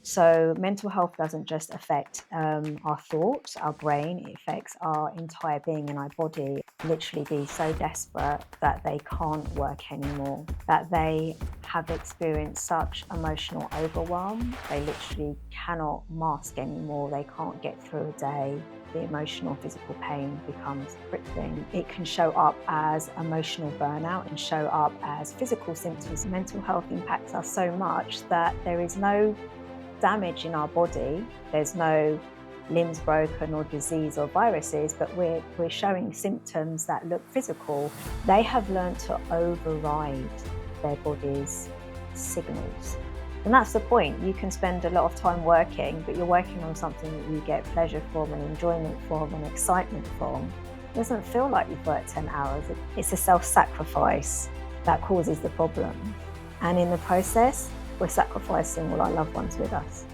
So, mental health doesn't just affect our thoughts, our brain, it affects our entire being and our body. Literally be so desperate that they can't work anymore, that they have experienced such emotional overwhelm, they literally cannot mask anymore, they can't get through a day. The emotional physical pain becomes crippling. It can show up as emotional burnout and show up as physical symptoms. Mental health impacts us so much that there is no damage in our body. There's no limbs broken or disease or viruses, but we're showing symptoms that look physical. They have learned to override their body's signals. And that's the point. You can spend a lot of time working, but you're working on something that you get pleasure from and enjoyment from and excitement from. It doesn't feel like you've worked 10 hours. It's a self-sacrifice that causes the problem. And in the process, we're sacrificing all our loved ones with us.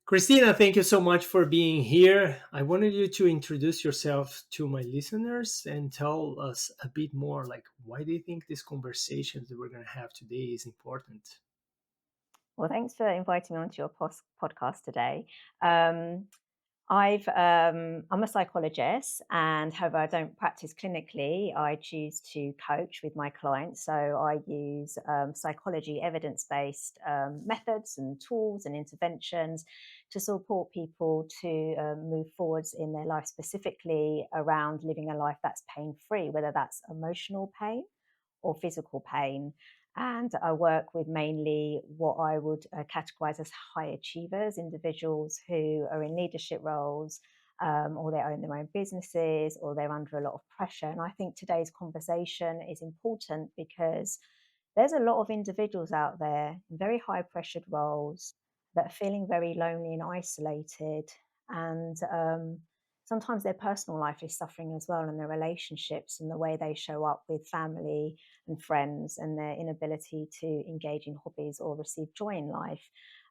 Christina, thank you so much for being here. I wanted you to introduce yourself to my listeners and tell us a bit more, like, why do you think this conversation that we're going to have today is important? Well, thanks for inviting me onto your podcast today. Um, I'm a psychologist, and however, I don't practice clinically. I choose to coach with my clients. So I use psychology evidence based methods and tools and interventions to support people to move forwards in their life, specifically around living a life that's pain free, whether that's emotional pain or physical pain. And I work with mainly what I would categorize as high achievers, individuals who are in leadership roles, or they own their own businesses, or they're under a lot of pressure. And I think today's conversation is important because there's a lot of individuals out there in very high pressured roles that are feeling very lonely and isolated. And sometimes their personal life is suffering as well, and their relationships and the way they show up with family and friends, and their inability to engage in hobbies or receive joy in life.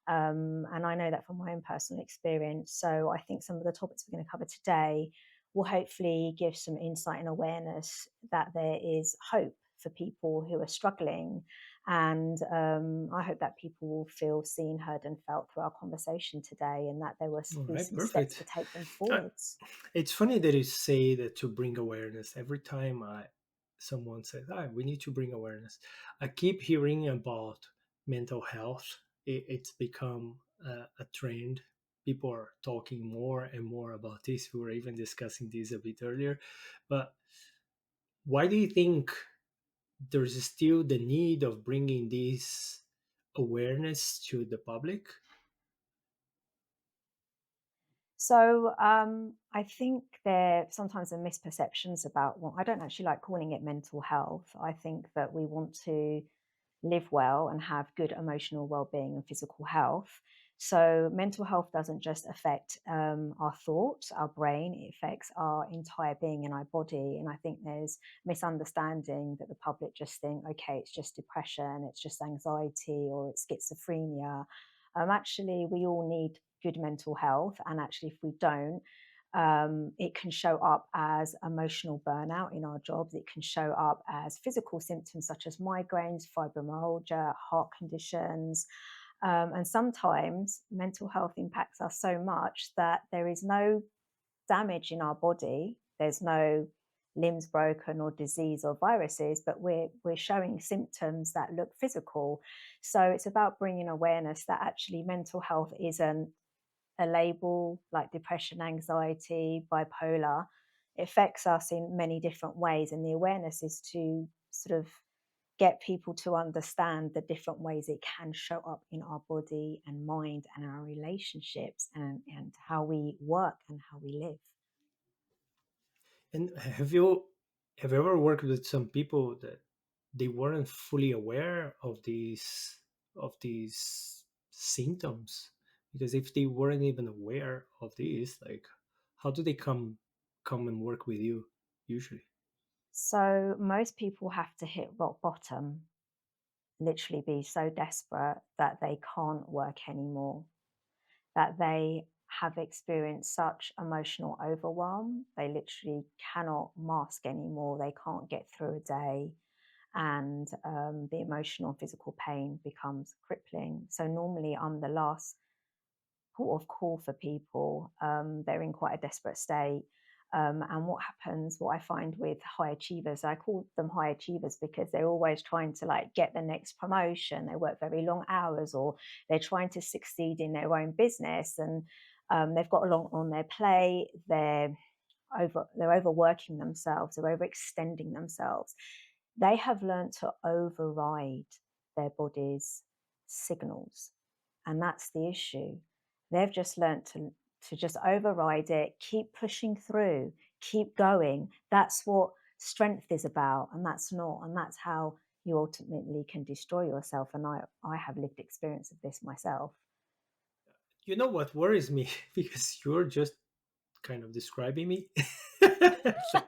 And I know that from my own personal experience. So I think some of the topics we're going to cover today will hopefully give some insight and awareness that there is hope for people who are struggling. And I hope that people will feel seen, heard, and felt through our conversation today, and that there will All be right, some steps to perfect. take them Uh, forwards. It's funny that you say that to bring awareness. Every time someone says, we need to bring awareness, I keep hearing about mental health. It's become a trend. People are talking more and more about this. We were even discussing this a bit earlier. But why do you think there's still the need of bringing this awareness to the public? So I think there sometimes are misperceptions about, well, I don't actually like calling it mental health. I think that we want to live well and have good emotional well-being and physical health. So mental health doesn't just affect our thoughts, our brain, it affects our entire being and our body. And I think there's misunderstanding that the public just think, okay, it's just depression, it's just anxiety, or it's schizophrenia. Actually, we all need good mental health. And actually, if we don't, it can show up as emotional burnout in our jobs. It can show up as physical symptoms such as migraines, fibromyalgia, heart conditions. And sometimes mental health impacts us so much that there is no damage in our body. There's no limbs broken or disease or viruses, but we're showing symptoms that look physical. So it's about bringing awareness that actually mental health isn't a label like depression, anxiety, bipolar. It affects us in many different ways. And the awareness is to sort of get people to understand the different ways it can show up in our body and mind and our relationships, and how we work and how we live. And have you ever worked with some people that they weren't fully aware of these symptoms? Because if they weren't even aware of these, like, how do they come and work with you usually? So most people have to hit rock bottom, literally be so desperate that they can't work anymore, that they have experienced such emotional overwhelm, they literally cannot mask anymore, they can't get through a day. and the emotional and physical pain becomes crippling. So normally I'm the last port of call for people. They're in quite a desperate state. And what happens, what I find with high achievers, I call them high achievers because they're always trying to like get the next promotion. They work very long hours, or they're trying to succeed in their own business, and they've got a lot on their plate. They're overworking themselves, they're overextending themselves. They have learned to override their body's signals, and that's the issue. They've just learned to just override it, keep pushing through, keep going. That's what strength is about, and that's not. And that's how you ultimately can destroy yourself. And I have lived experience of this myself. You know what worries me? Because you're just kind of describing me. Like,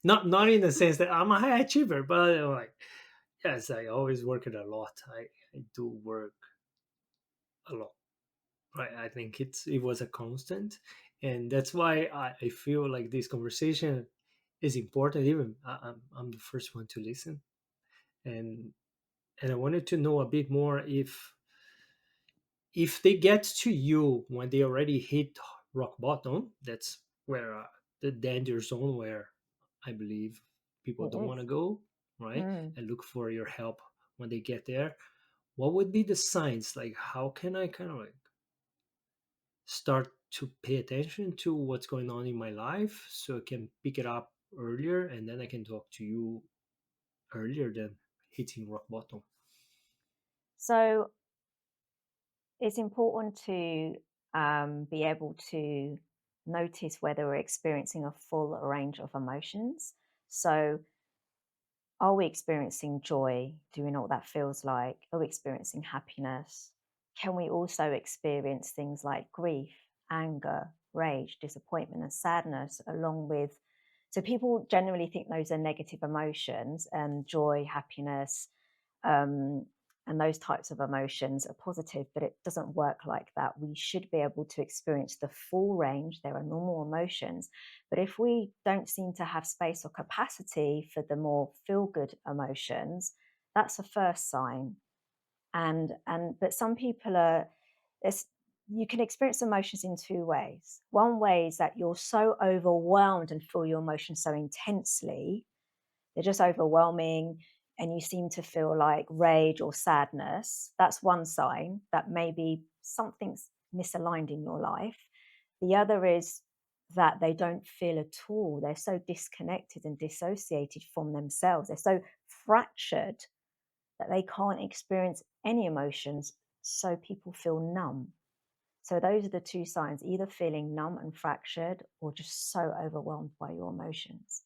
not in the sense that I'm a high achiever, but like, yes, I always work it a lot. I do work a lot. Right. I think it was a constant, and that's why I feel like this conversation is important. Even I'm the first one to listen, and I wanted to know a bit more if they get to you when they already hit rock bottom. That's where the danger zone where I believe people It don't want is. to go, right? Mm. And look for your help when they get there. What would be the signs? Like, how can I kind of like start to pay attention to what's going on in my life so I can pick it up earlier, and then I can talk to you earlier than hitting rock bottom? So it's important to be able to notice whether we're experiencing a full range of emotions. So, are we experiencing joy? Do we know what that feels like? Are we experiencing happiness? Can we also experience things like grief, anger, rage, disappointment, and sadness, along with? So, people generally think those are negative emotions, and joy, happiness, um, and those types of emotions are positive, but it doesn't work like that. We should be able to experience the full range. There are normal emotions, but if we don't seem to have space or capacity for the more feel good emotions, that's a first sign. And but some people are, it's, you can experience emotions in two ways. One way is that you're so overwhelmed and feel your emotions so intensely, they're just overwhelming, and you seem to feel like rage or sadness. That's one sign that maybe something's misaligned in your life. The other is that they don't feel at all. They're so disconnected and dissociated from themselves. They're so fractured that they can't experience any emotions. So people feel numb. So those are the two signs, either feeling numb and fractured or just so overwhelmed by your emotions.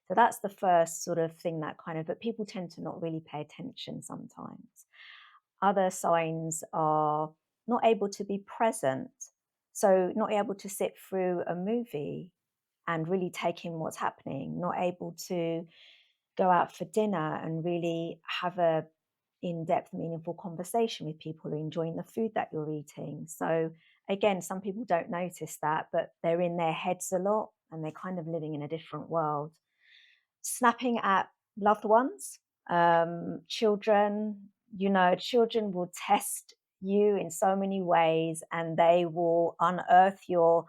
So that's the first sort of thing that kind of, but people tend to not really pay attention sometimes. Other signs are not able to be present. So not able to sit through a movie and really take in what's happening, not able to go out for dinner and really have a in-depth, meaningful conversation with people who are enjoying the food that you're eating. So again, some people don't notice that, but they're in their heads a lot and they're kind of living in a different world. Snapping at loved ones, children, children will test you in so many ways, and they will unearth your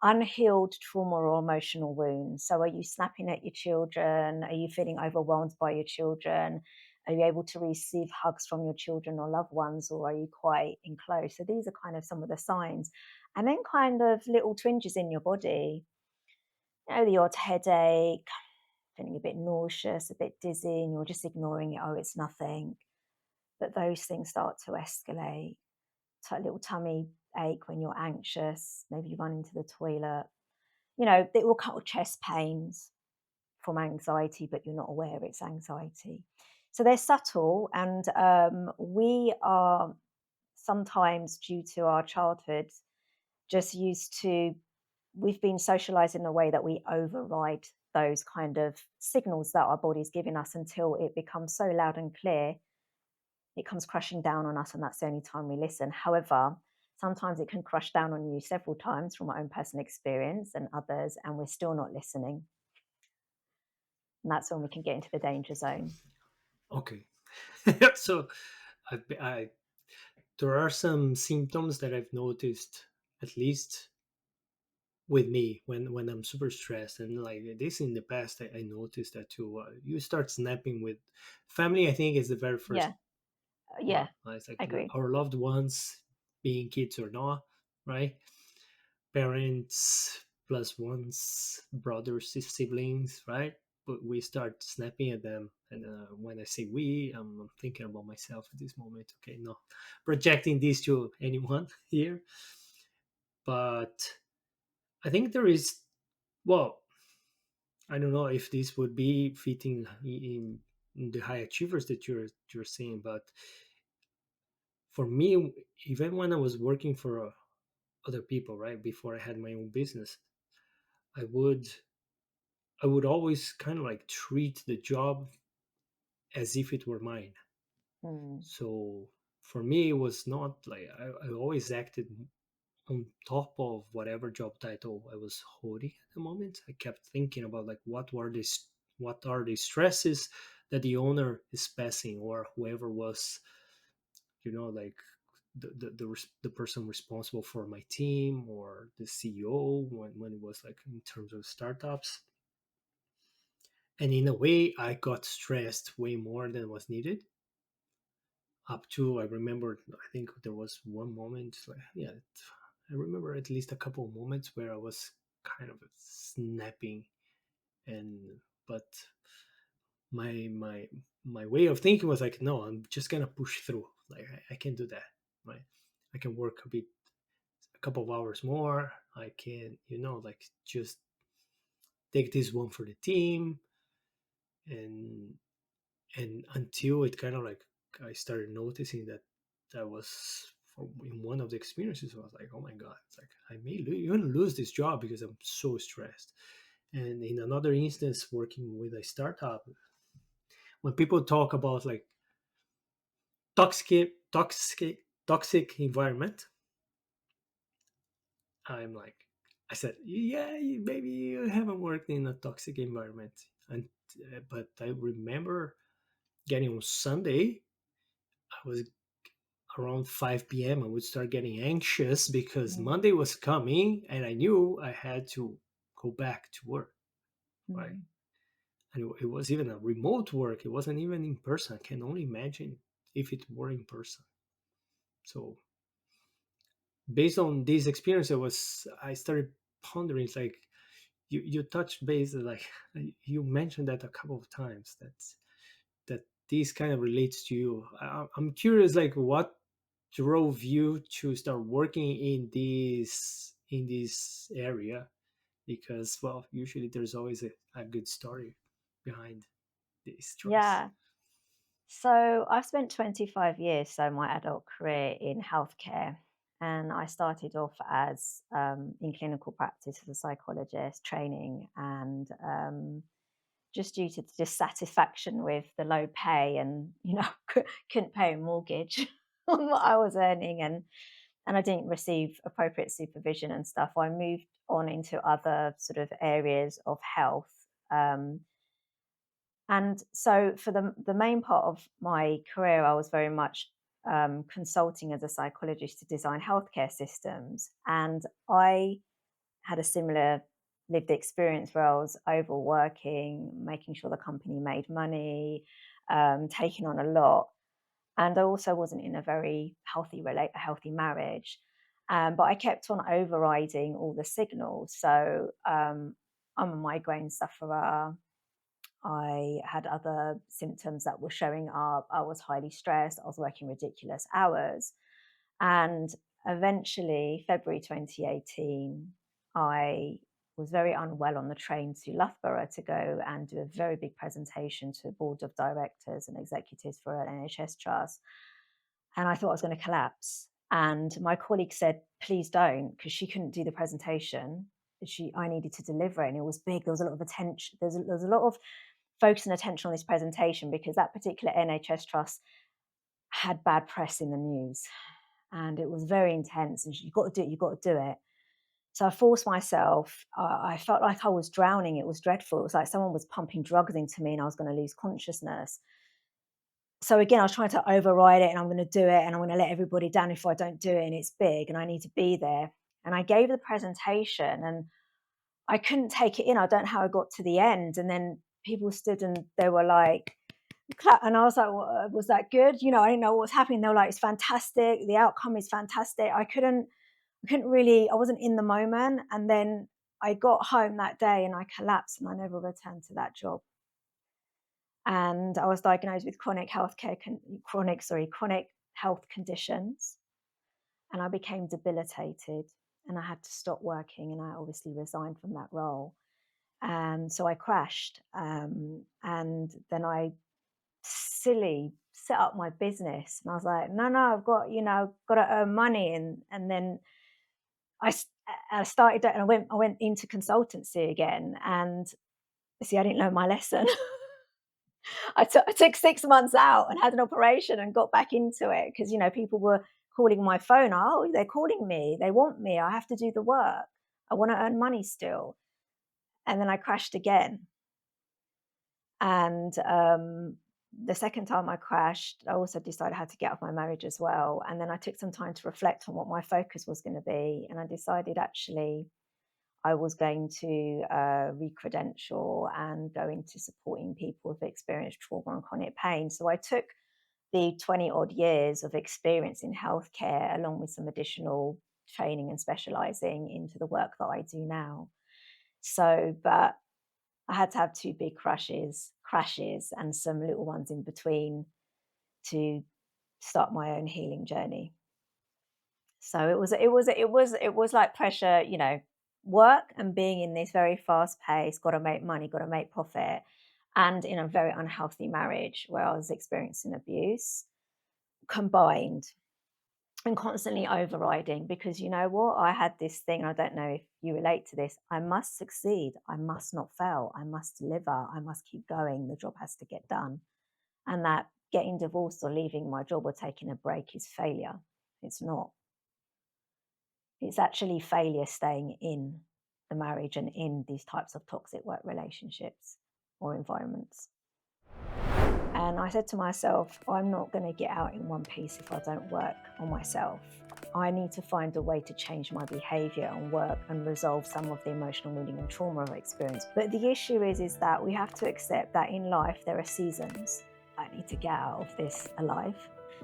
unhealed trauma or emotional wounds. So, are you snapping at your children? Are you feeling overwhelmed by your children? Are you able to receive hugs from your children or loved ones, or are you quite enclosed? So, these are kind of some of the signs. And then, kind of little twinges in your body, the odd headache, feeling a bit nauseous, a bit dizzy, and you're just ignoring it. Oh, it's nothing. But those things start to escalate. A little tummy ache when you're anxious. Maybe you run into the toilet. They will cut chest pains from anxiety, but you're not aware it's anxiety. So they're subtle, and we are sometimes, due to our childhood, just used to, we've been socialized in a way that we override those kind of signals that our body's giving us until it becomes so loud and clear, it comes crushing down on us, and that's the only time we listen. However, sometimes it can crush down on you several times from my own personal experience and others, and we're still not listening. And that's when we can get into the danger zone. Okay. So I there are some symptoms that I've noticed, at least with me, when I'm super stressed, and like this in the past, I noticed that too. You start snapping with family. I think is the very first Yeah, yeah, one. It's like agreed. our loved ones, being kids or not, right? Parents, plus ones, brothers, siblings, right? But we start snapping at them, and when I say we, I'm thinking about myself at this moment. Okay, no projecting this to anyone here, but I think there is, well, I don't know if this would be fitting in the high achievers that you're saying, but for me, even when I was working for other people, right, before I had my own business, I would I would always kind of like treat the job as if it were mine. Mm, So for me, it was not like I always acted on top of whatever job title I was holding at the moment. I kept thinking about like what are the stresses that the owner is passing, or whoever was, like the person responsible for my team, or the CEO, when it was like in terms of startups. And in a way, I got stressed way more than was needed. Up to, I remember, I think there was one moment, like, yeah, I remember at least a couple of moments where I was kind of snapping, and but my way of thinking was like, no, I'm just gonna push through. Like I can do that, right? I can work a couple of hours more. I can, like just take this one for the team, and until it kind of like I started noticing that that was in one of the experiences. I was like, oh my god, it's like I may even lose this job because I'm so stressed. And in another instance, working with a startup, when people talk about like toxic environment, I'm like, I said, yeah, maybe you haven't worked in a toxic environment. And but I remember getting on Sunday, I was around 5 p.m. I would start getting anxious because mm, Monday was coming and I knew I had to go back to work, right? mm. And it was even a remote work. It wasn't even in person. I can only imagine if it were in person. So based on this experience, I started pondering. It's like you touched base, like you mentioned that a couple of times. That this kind of relates to you. I'm curious, like what drove you to start working in this area? Because, well, usually there's always a good story behind this choice. Yeah. So I've spent 25 years, so my adult career in healthcare. And I started off as in clinical practice as a psychologist training, and just due to dissatisfaction with the low pay and couldn't pay a mortgage on what I was earning, and I didn't receive appropriate supervision and stuff. I moved on into other sort of areas of health. And so for the main part of my career, I was very much consulting as a psychologist to design healthcare systems. And I had a similar lived experience where I was overworking, making sure the company made money, taking on a lot. And I also wasn't in a very healthy marriage. But I kept on overriding all the signals. So I'm a migraine sufferer. I had other symptoms that were showing up. I was highly stressed. I was working ridiculous hours. And eventually, February 2018, I was very unwell on the train to Loughborough to go and do a very big presentation to a board of directors and executives for an NHS trust. And I thought I was going to collapse. And my colleague said, please don't, because she couldn't do the presentation. I needed to deliver it, and it was big. There was a lot of attention. There's a lot of focus and attention on this presentation because that particular NHS trust had bad press in the news, and it was very intense. And you've got to do it. You've got to do it. So I forced myself. I felt like I was drowning. It was dreadful. It was like someone was pumping drugs into me, and I was going to lose consciousness. So again, I was trying to override it, and I'm going to do it, and I'm going to let everybody down if I don't do it, and it's big, and I need to be there. And I gave the presentation, and I couldn't take it in. I don't know how I got to the end, and then people stood and they were like, clap, and I was like, well, was that good? I didn't know what was happening. They were like, it's fantastic. The outcome is fantastic. I couldn't really. I wasn't in the moment, and then I got home that day and I collapsed, and I never returned to that job. And I was diagnosed with chronic health conditions, and I became debilitated, and I had to stop working, and I obviously resigned from that role. And so I crashed, and then I silly set up my business, and I was like, no, I've got to earn money, and then I, s- I started, and I went into consultancy again, and see, I didn't learn my lesson. I took 6 months out and had an operation and got back into it because people were calling my phone. Oh, they're calling me. They want me. I have to do the work. I want to earn money still. And then I crashed again. And the second time I crashed, I also decided I had to get off my marriage as well. And then I took some time to reflect on what my focus was going to be. And I decided actually I was going to re-credential and go into supporting people who've experienced trauma and chronic pain. So I took the 20 odd years of experience in healthcare, along with some additional training and specializing into the work that I do now. So, but I had to have two big crashes, and some little ones in between to start my own healing journey. So it was like pressure, work and being in this very fast pace, got to make money, got to make profit, and in a very unhealthy marriage where I was experiencing abuse combined, and constantly overriding, because you know what? I had this thing, I don't know if you relate to this. I must succeed. I must not fail. I must deliver. I must keep going. The job has to get done. And that getting divorced or leaving my job or taking a break is failure. It's not. It's actually failure staying in the marriage and in these types of toxic work relationships or environments. And I said to myself, I'm not going to get out in one piece if I don't work on myself. I need to find a way to change my behavior and work and resolve some of the emotional wounding and trauma I've experienced. But the issue is that we have to accept that in life there are seasons. I need to get out of this alive.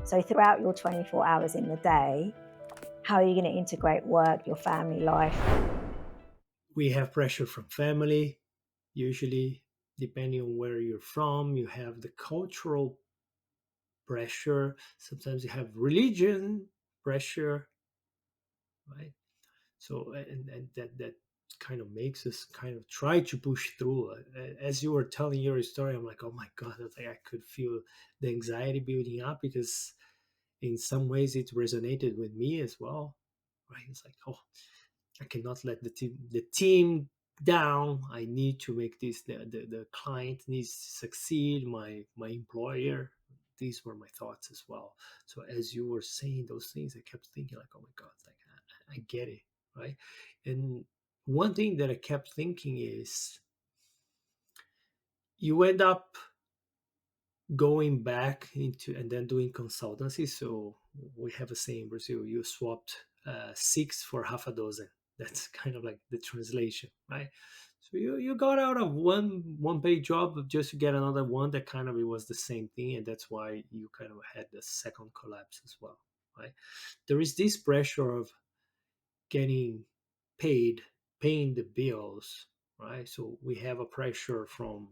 So throughout your 24 hours in the day, how are you going to integrate work, your family life? We have pressure from family, usually, depending on where you're from. You have the cultural pressure. Sometimes you have religion pressure, right? So, and that kind of makes us kind of try to push through. As you were telling your story, I'm like, oh my God, I was like, I could feel the anxiety building up because in some ways it resonated with me as well, right? It's like, oh, I cannot let the team down. I need to make this, the client needs to succeed, my employer. These were my thoughts as well. So as you were saying those things, I kept thinking like, oh my God, like I get it, right? And one thing that I kept thinking is you end up going back into and then doing consultancy. So we have a saying in Brazil: you swapped six for half a dozen. That's kind of like the translation, right? So you got out of one paid job just to get another one that kind of it was the same thing, and that's why you kind of had the second collapse as well, right? There is this pressure of getting paid, paying the bills, right? So we have a pressure from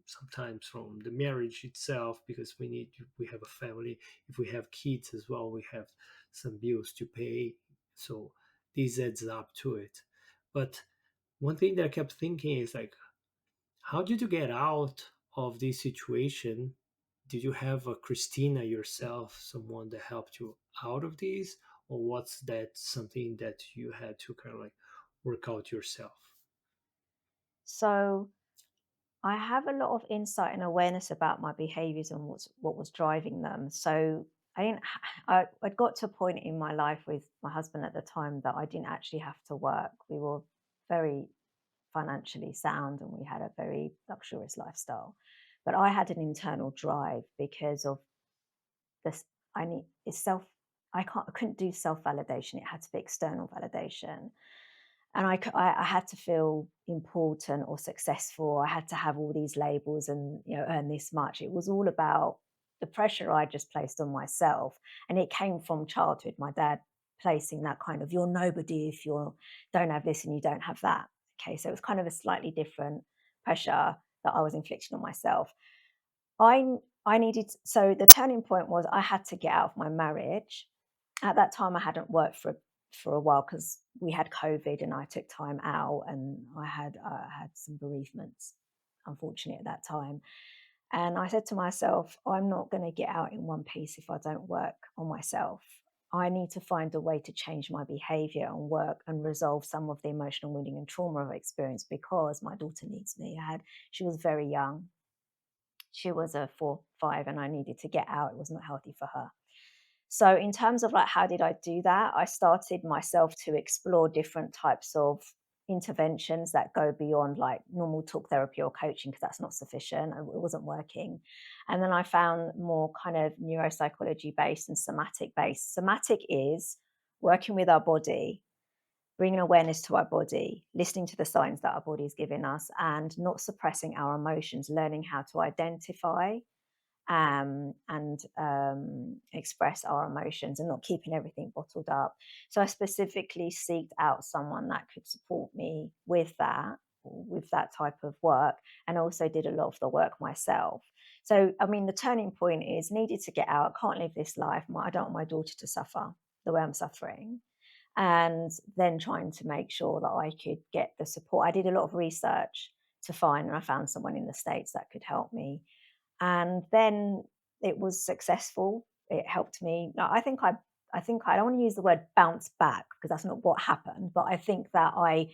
sometimes from the marriage itself because we have a family. If we have kids as well, we have some bills to pay. So this adds up to it. But one thing that I kept thinking is like, how did you get out of this situation? Did you have a Christina yourself, someone that helped you out of this, or what's that something that you had to kind of like work out yourself? So I have a lot of insight and awareness about my behaviors and what was driving them. So I'd got to a point in my life with my husband at the time that I didn't actually have to work. We were very financially sound and we had a very luxurious lifestyle. But I had an internal drive because of this, I need it's self. I couldn't do self validation. It had to be external validation, and I had to feel important or successful. I had to have all these labels and, earn this much. It was all about the pressure I just placed on myself, and it came from childhood. My dad placing that kind of, you're nobody if you don't have this and you don't have that. Okay, so it was kind of a slightly different pressure that I was inflicting on myself. I needed, so the turning point was I had to get out of my marriage. At that time, I hadn't worked for a while because we had COVID and I took time out, and I had some bereavements, unfortunately, at that time. And I said to myself, I'm not going to get out in one piece if I don't work on myself. I need to find a way to change my behavior and work and resolve some of the emotional wounding and trauma I've experienced because my daughter needs me. She was very young. She was a 4, 5, and I needed to get out. It was not healthy for her. So in terms of like how did I do that? I started myself to explore different types of interventions that go beyond like normal talk therapy or coaching because that's not sufficient. It wasn't working. And then I found more kind of neuropsychology based and somatic based. Somatic is working with our body, bringing awareness to our body, listening to the signs that our body is giving us, and not suppressing our emotions, learning how to identify and express our emotions and not keeping everything bottled up. So I specifically seeked out someone that could support me with that type of work, and also did a lot of the work myself. So, I mean, the turning point is needed to get out. Can't live this life. I don't want my daughter to suffer the way I'm suffering. And then trying to make sure that I could get the support. I did a lot of research to find, and I found someone in the States that could help me, and then it was successful. It helped me. No, I think I don't want to use the word bounce back because that's not what happened, but I think that I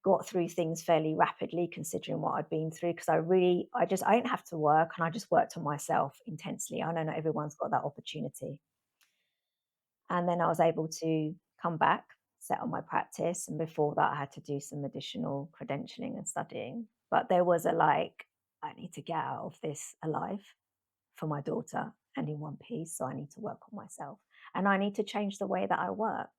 got through things fairly rapidly considering what I'd been through because I didn't have to work and I just worked on myself intensely. I know not everyone's got that opportunity. And then I was able to come back, set on my practice, and before that I had to do some additional credentialing and studying. But there was a like, I need to get out of this alive for my daughter and in one piece. So I need to work on myself. And I need to change the way that I work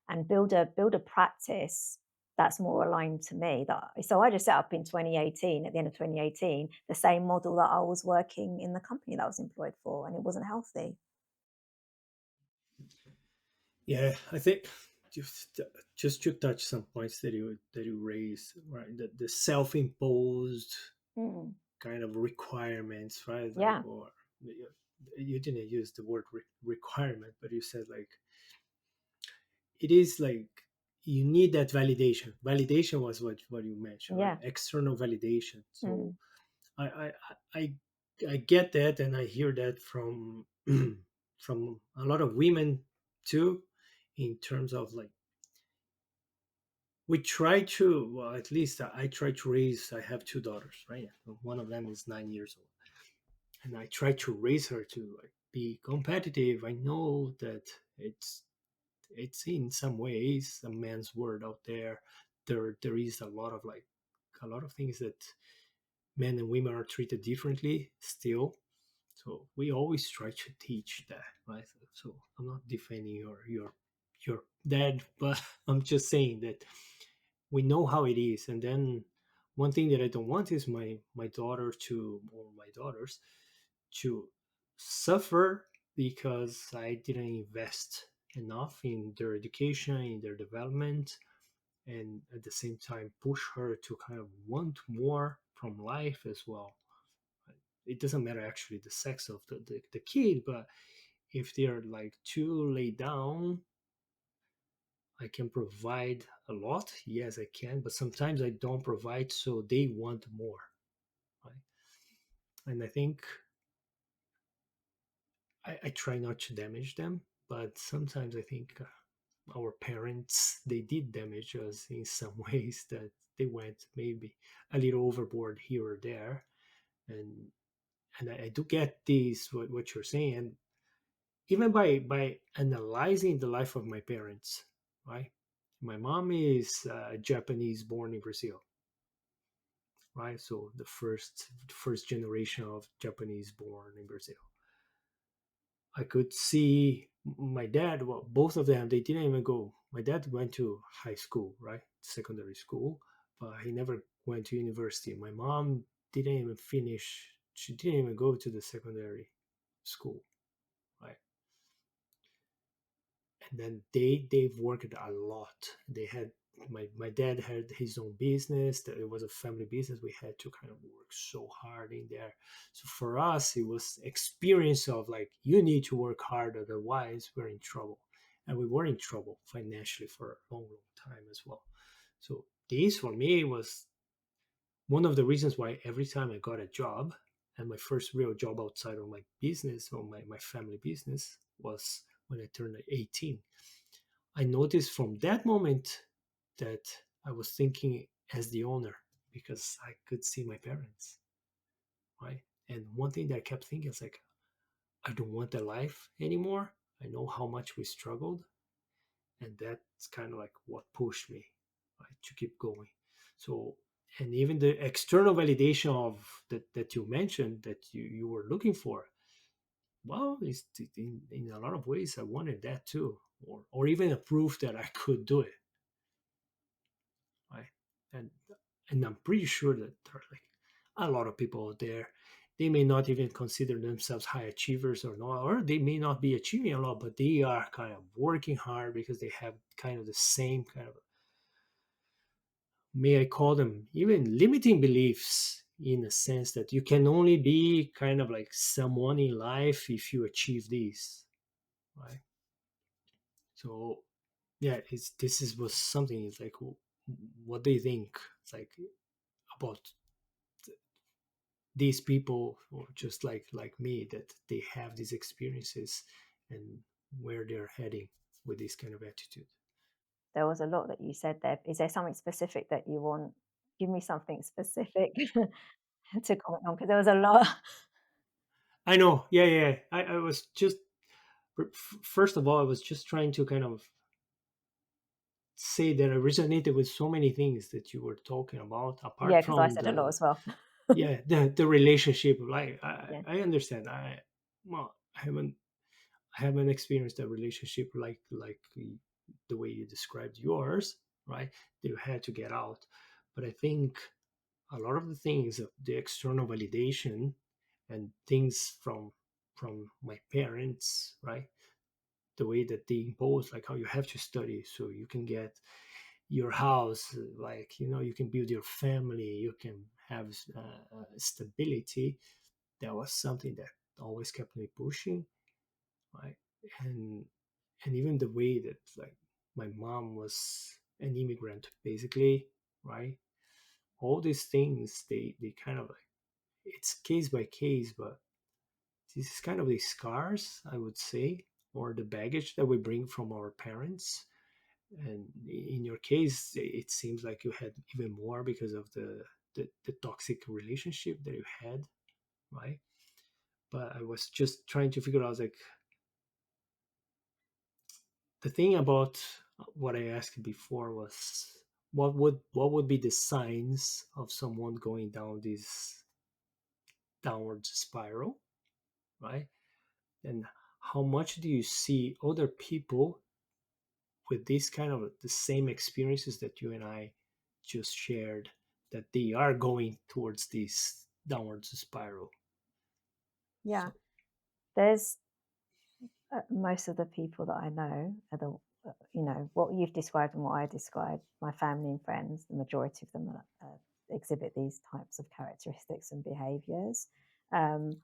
and build a practice that's more aligned to me. So I just set up in 2018, at the end of 2018, the same model that I was working in the company that I was employed for, and it wasn't healthy. Yeah, I think just to touch some points that you raised, right? The self-imposed Mm, kind of requirements, right? Like, yeah, or you didn't use the word requirement, but you said like it is like you need that validation. Validation was what you mentioned, right? yeah. External validation. So Mm, I I I I get that, and I hear that from from a lot of women too, in terms of like we try to, well, at least I try to raise. I have two daughters, right? One of them is 9 years old, and I try to raise her to like be competitive. I know that it's in some ways a man's world out there. There is a lot of like a lot of things that men and women are treated differently still. So we always try to teach that, right? So I'm not defending your dad, but I'm just saying that we know how it is. And then one thing that I don't want is my daughter to, or my daughters to suffer because I didn't invest enough in their education, in their development, and at the same time push her to kind of want more from life as well. It doesn't matter actually the sex of the kid, but if they're like too laid down, I can provide a lot. Yes, I can, but sometimes I don't provide, so they want more, right? And I think I try not to damage them, but sometimes I think our parents they did damage us in some ways that they went maybe a little overboard here or there, and I do get this what you're saying, and even by analyzing the life of my parents, right? My mom is Japanese born in Brazil, right? So the first generation of Japanese born in Brazil. I could see my dad. Well, both of them, they didn't even go. My dad went to high school, right, secondary school, but he never went to university. My mom didn't even finish. She didn't even go to the secondary school, right? And then they've worked a lot. They had my dad had his own business. That it was a family business. We had to kind of work so hard in there. So for us, it was experience of like you need to work hard, otherwise we're in trouble. And we were in trouble financially for a long, long time as well. So this for me was one of the reasons why every time I got a job, and my first real job outside of my business or my family business was when I turned 18. I noticed from that moment that I was thinking as the owner because I could see my parents, right? And one thing that I kept thinking is like, I don't want that life anymore. I know how much we struggled, and that's kind of like what pushed me, right, to keep going. So, and even the external validation of that you mentioned that you were looking for, well, it's, in a lot of ways, I wanted that too, or even a proof that I could do it, right? And and I'm pretty sure that there are like a lot of people out there. They may not even consider themselves high achievers or not, or they may not be achieving a lot, but they are kind of working hard because they have kind of the same kind of, may I call them, even limiting beliefs, in a sense that you can only be kind of like someone in life if you achieve this, right? So yeah, it's this is was something. It's like, what do you think? It's like about these people, or just like me, that they have these experiences and where they're heading with this kind of attitude. There was a lot that you said there. Is there something specific that you want? Give me something specific to comment on because there was a lot. I know, yeah, yeah, yeah. I was just, first of all, I was just trying to kind of say that I resonated with so many things that you were talking about, Yeah, apart because I from said a lot the, as well. yeah, the relationship. Like Yeah. I understand. Well, I haven't experienced a relationship like the way you described yours, right? That you had to get out. But I think a lot of the things, the external validation and things from my parents, right? The way that they impose, like how you have to study so you can get your house, like you can build your family, you can have stability. That was something that always kept me pushing, right? and and even the way that like my mom was an immigrant basically, right? All these things, they kind of like, it's case by case, but this is kind of the scars, I would say, or the baggage that we bring from our parents. And in your case, it seems like you had even more because of the toxic relationship that you had, right? But I was just trying to figure out, like, the thing about what I asked before was, what would be the signs of someone going down this downward spiral, right? And how much do you see other people with this kind of the same experiences that you and I just shared, that they are going towards this downward spiral? Yeah. So There's most of the people that I know are what you've described and what I described, my family and friends, the majority of them exhibit these types of characteristics and behaviors. Um,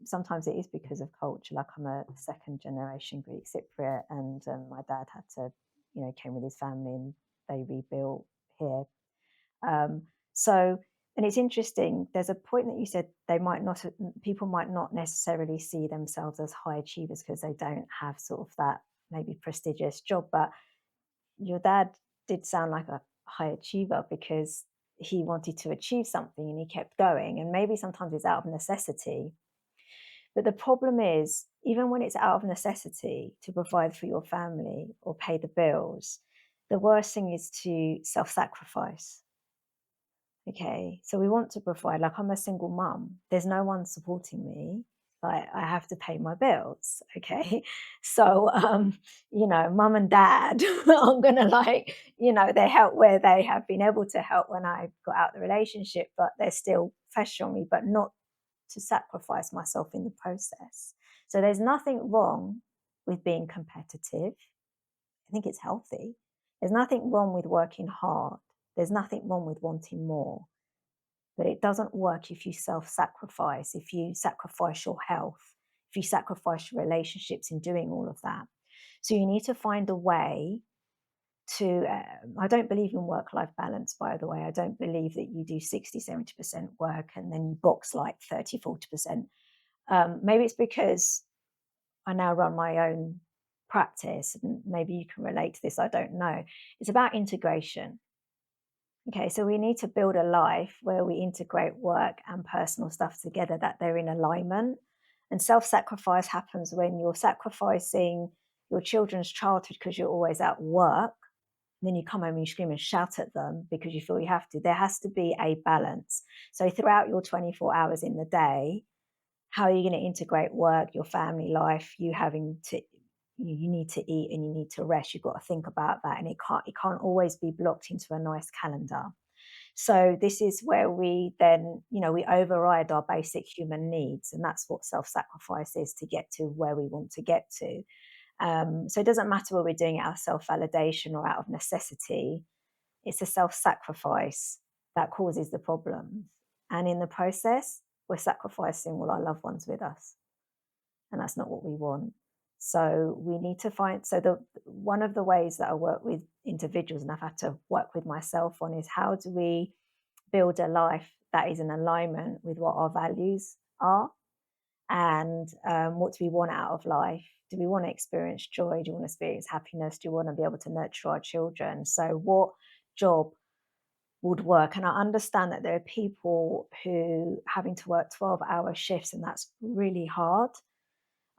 Sometimes it is because of culture. Like I'm a second generation Greek Cypriot, and my dad had to, came with his family and they rebuilt here. So, and it's interesting. There's a point that you said people might not necessarily see themselves as high achievers because they don't have sort of that maybe prestigious job. But your dad did sound like a high achiever because he wanted to achieve something and he kept going. And maybe sometimes it's out of necessity. But the problem is, even when it's out of necessity to provide for your family or pay the bills, the worst thing is to self sacrifice. Okay, so we want to provide, like I'm a single mum, there's no one supporting me. like I have to pay my bills, okay? So, mum and dad, I'm gonna like, they help where they have been able to help when I got out the relationship, but they're still pressure on me, but not to sacrifice myself in the process. So there's nothing wrong with being competitive. I think it's healthy. There's nothing wrong with working hard. There's nothing wrong with wanting more. But it doesn't work if you self sacrifice, if you sacrifice your health, if you sacrifice your relationships in doing all of that. So you need to find a way to, I don't believe in work life balance, by the way. I don't believe that you do 60, 70% work and then you box like 30, 40%. Maybe it's because I now run my own practice and maybe you can relate to this. I don't know. It's about integration. Okay, so we need to build a life where we integrate work and personal stuff together, that they're in alignment. And self sacrifice happens when you're sacrificing your children's childhood because you're always at work. And then you come home and you scream and shout at them because you feel you have to. There has to be a balance. So, throughout your 24 hours in the day, how are you going to integrate work, your family life, you having to, you need to eat and you need to rest. You've got to think about that, and it can't always be blocked into a nice calendar. So this is where we then, we override our basic human needs, and that's what self-sacrifice is, to get to where we want to get to. So it doesn't matter whether we're doing it out of self-validation or out of necessity. It's a self-sacrifice that causes the problems, and in the process, we're sacrificing all our loved ones with us, and that's not what we want. So we need to find, so the one of the ways that I work with individuals, and I've had to work with myself on, is how do we build a life that is in alignment with what our values are, and what do we want out of life? Do we want to experience joy? Do we want to experience happiness? Do we want to be able to nurture our children? So what job would work? And I understand that there are people who having to work 12-hour shifts, and that's really hard.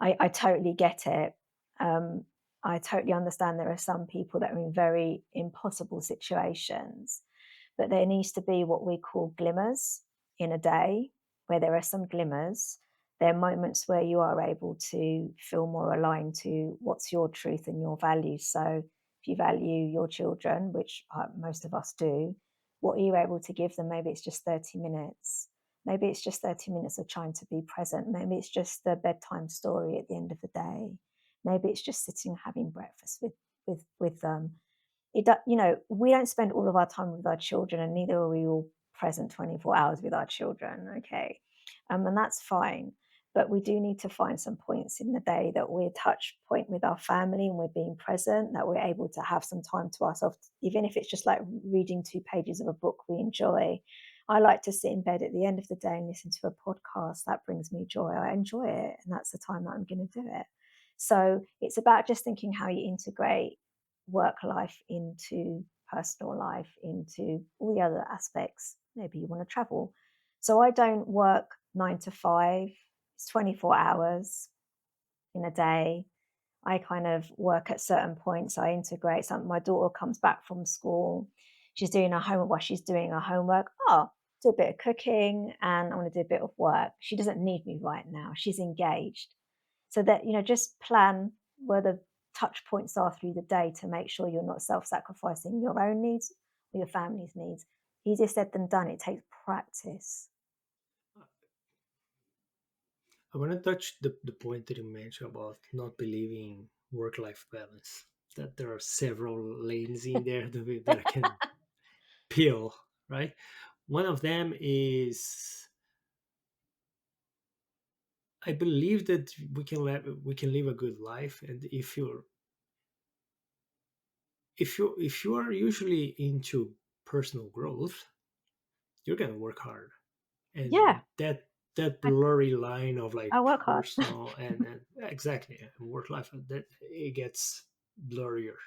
I totally get it. Um, I totally understand there are some people that are in very impossible situations, but there needs to be what we call glimmers in a day, where there are some glimmers. There are moments where you are able to feel more aligned to what's your truth and your values. So if you value your children, which most of us do, what are you able to give them? Maybe it's just 30 minutes. Maybe it's just 30 minutes of trying to be present. Maybe it's just the bedtime story at the end of the day. Maybe it's just sitting having breakfast with them. We don't spend all of our time with our children, and neither are we all present 24 hours with our children. Okay, and that's fine. But we do need to find some points in the day that we're touch point with our family and we're being present, that we're able to have some time to ourselves, even if it's just like reading 2 pages of a book we enjoy. I like to sit in bed at the end of the day and listen to a podcast. That brings me joy. I enjoy it, and that's the time that I'm going to do it. So it's about just thinking how you integrate work life into personal life, into all the other aspects. Maybe you want to travel. So I don't work 9 to 5, it's 24 hours in a day. I kind of work at certain points. I integrate some. My daughter comes back from school. She's doing her homework while she's doing her homework. Oh, do a bit of cooking and I want to do a bit of work. She doesn't need me right now. She's engaged. So that, just plan where the touch points are through the day to make sure you're not self-sacrificing your own needs or your family's needs. Easier said than done. It takes practice. I want to touch the point that you mentioned about not believing work-life balance. That there are several lanes in there that I can peel, right? One of them is I believe that we can live a good life, and if you are usually into personal growth, you're gonna work hard, Yeah, and that I, blurry line of like I work hard. personal and exactly and work life, that it gets blurrier,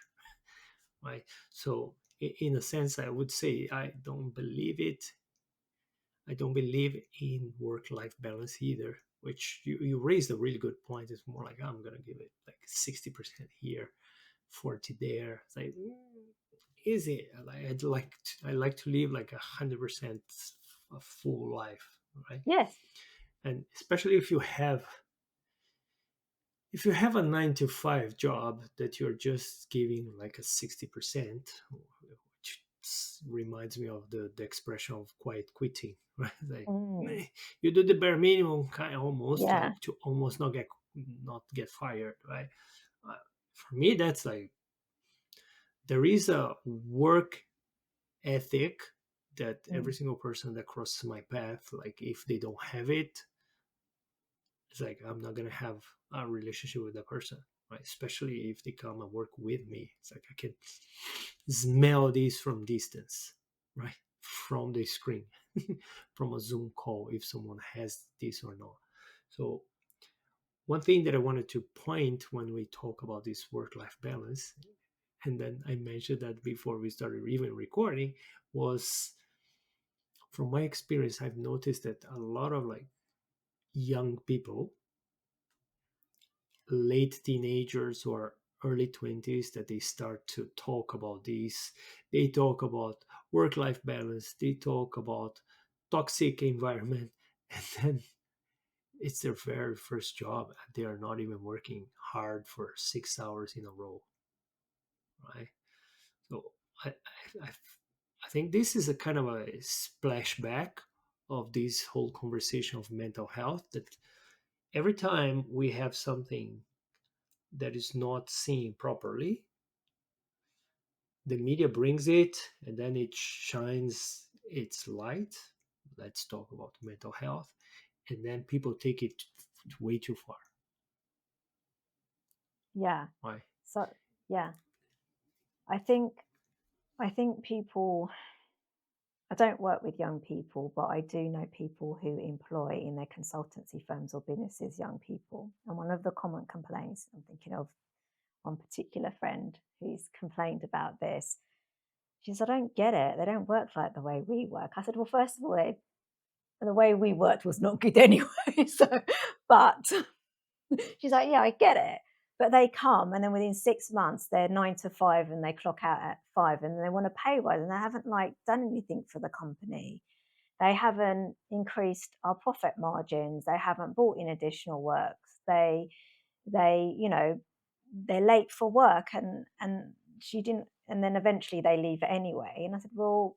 right? So in a sense, I would say I don't believe in work life balance either, which you raised a really good point. It's more like I'm gonna give it like 60% here, 40 there. It's like, is it? I like to live like 100% a full life, right? Yes. And especially if you have if you have a 9 to 5 job that you're just giving like a 60%, which reminds me of the expression of quiet quitting, right? Like, Mm, you do the bare minimum, kind of almost yeah. like to almost not get fired, right? uh, for me, that's like, there is a work ethic that every Mm, single person that crosses my path, like if they don't have it, it's like I'm not gonna have a relationship with that person, right? Especially if they come and work with me. It's like I can smell this from distance, right? From the screen, from a Zoom call, if someone has this or not. So one thing that I wanted to point when we talk about this work-life balance, and then I mentioned that before we started even recording, was from my experience, I've noticed that a lot of like young people, late teenagers or early 20s, that they start to talk about this. They talk about work life balance, they talk about toxic environment, and then it's their very first job and they are not even working hard for 6 hours in a row, right? So I, I, I I think this is a kind of a splashback of this whole conversation of mental health, that every time we have something that is not seen properly, the media brings it and then it shines its light. Let's talk about mental health. And then people take it way too far. yeah. Why? So yeah, I think people. I don't work with young people, but I do know people who employ in their consultancy firms or businesses young people. And one of the common complaints, I'm thinking of one particular friend who's complained about this. She said, I don't get it. They don't work like the way we work. I said, well, first of all, the way we worked was not good anyway. So, but she's like, yeah, I get it. But they come and then within 6 months they're 9 to 5 and they clock out at 5 and they want a pay rise and they haven't like done anything for the company. They haven't increased our profit margins. They haven't brought in additional works. They, they're late for work and she didn't and then eventually they leave it anyway. And I said, well,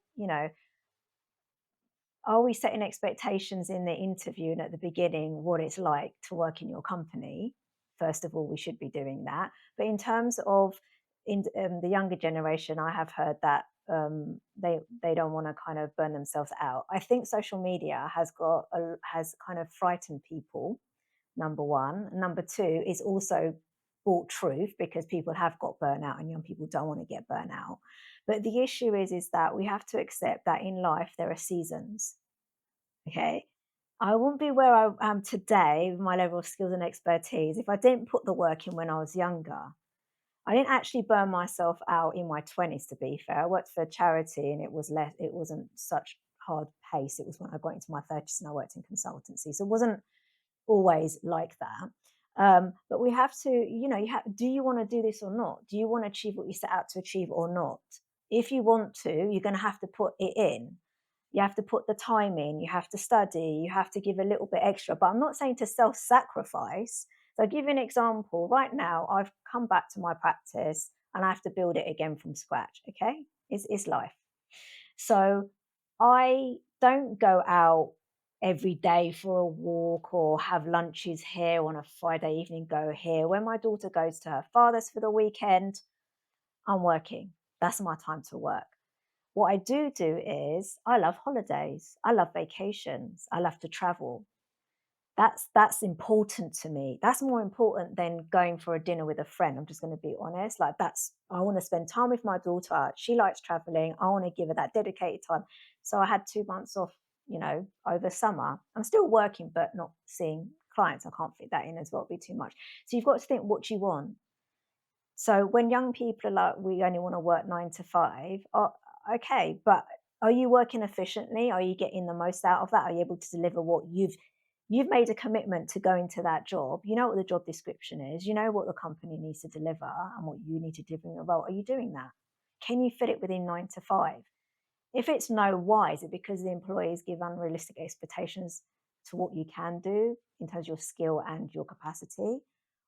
are we setting expectations in the interview and at the beginning what it's like to work in your company? First of all, we should be doing that. But in terms of the younger generation, I have heard that they don't want to kind of burn themselves out. I think social media has kind of frightened people. Number one, number two is also brought truth because people have got burnout and young people don't want to get burnout. But the issue is that we have to accept that in life there are seasons. Okay. I wouldn't be where I am today with my level of skills and expertise if I didn't put the work in when I was younger. I didn't actually burn myself out in my 20s, to be fair. I worked for a charity and it wasn't such hard pace. It was when I got into my 30s and I worked in consultancy. So it wasn't always like that. But we have to, do you want to do this or not? Do you want to achieve what you set out to achieve or not? If you want to, you're going to have to put it in. You have to put the time in, you have to study, you have to give a little bit extra. But I'm not saying to self sacrifice. So I'll give you an example. Right now, I've come back to my practice and I have to build it again from scratch. Okay. It's life. So I don't go out every day for a walk or have lunches here on a Friday evening, go here. When my daughter goes to her father's for the weekend, I'm working. That's my time to work. What I do is I love holidays. I love vacations. I love to travel. That's important to me. That's more important than going for a dinner with a friend. I'm just going to be honest. Like that's I want to spend time with my daughter. She likes traveling. I want to give her that dedicated time. So I had 2 months off, over summer. I'm still working, but not seeing clients. I can't fit that in as well. It'd be too much. So you've got to think what do you want. So when young people are like, we only want to work 9 to 5, okay, but are you working efficiently? Are you getting the most out of that? Are you able to deliver what you've made a commitment to go into that job? You know what the job description is. You know what the company needs to deliver and what you need to deliver in your role. Are you doing that? Can you fit it within 9 to 5? If it's no, why? Is it because the employees give unrealistic expectations to what you can do in terms of your skill and your capacity?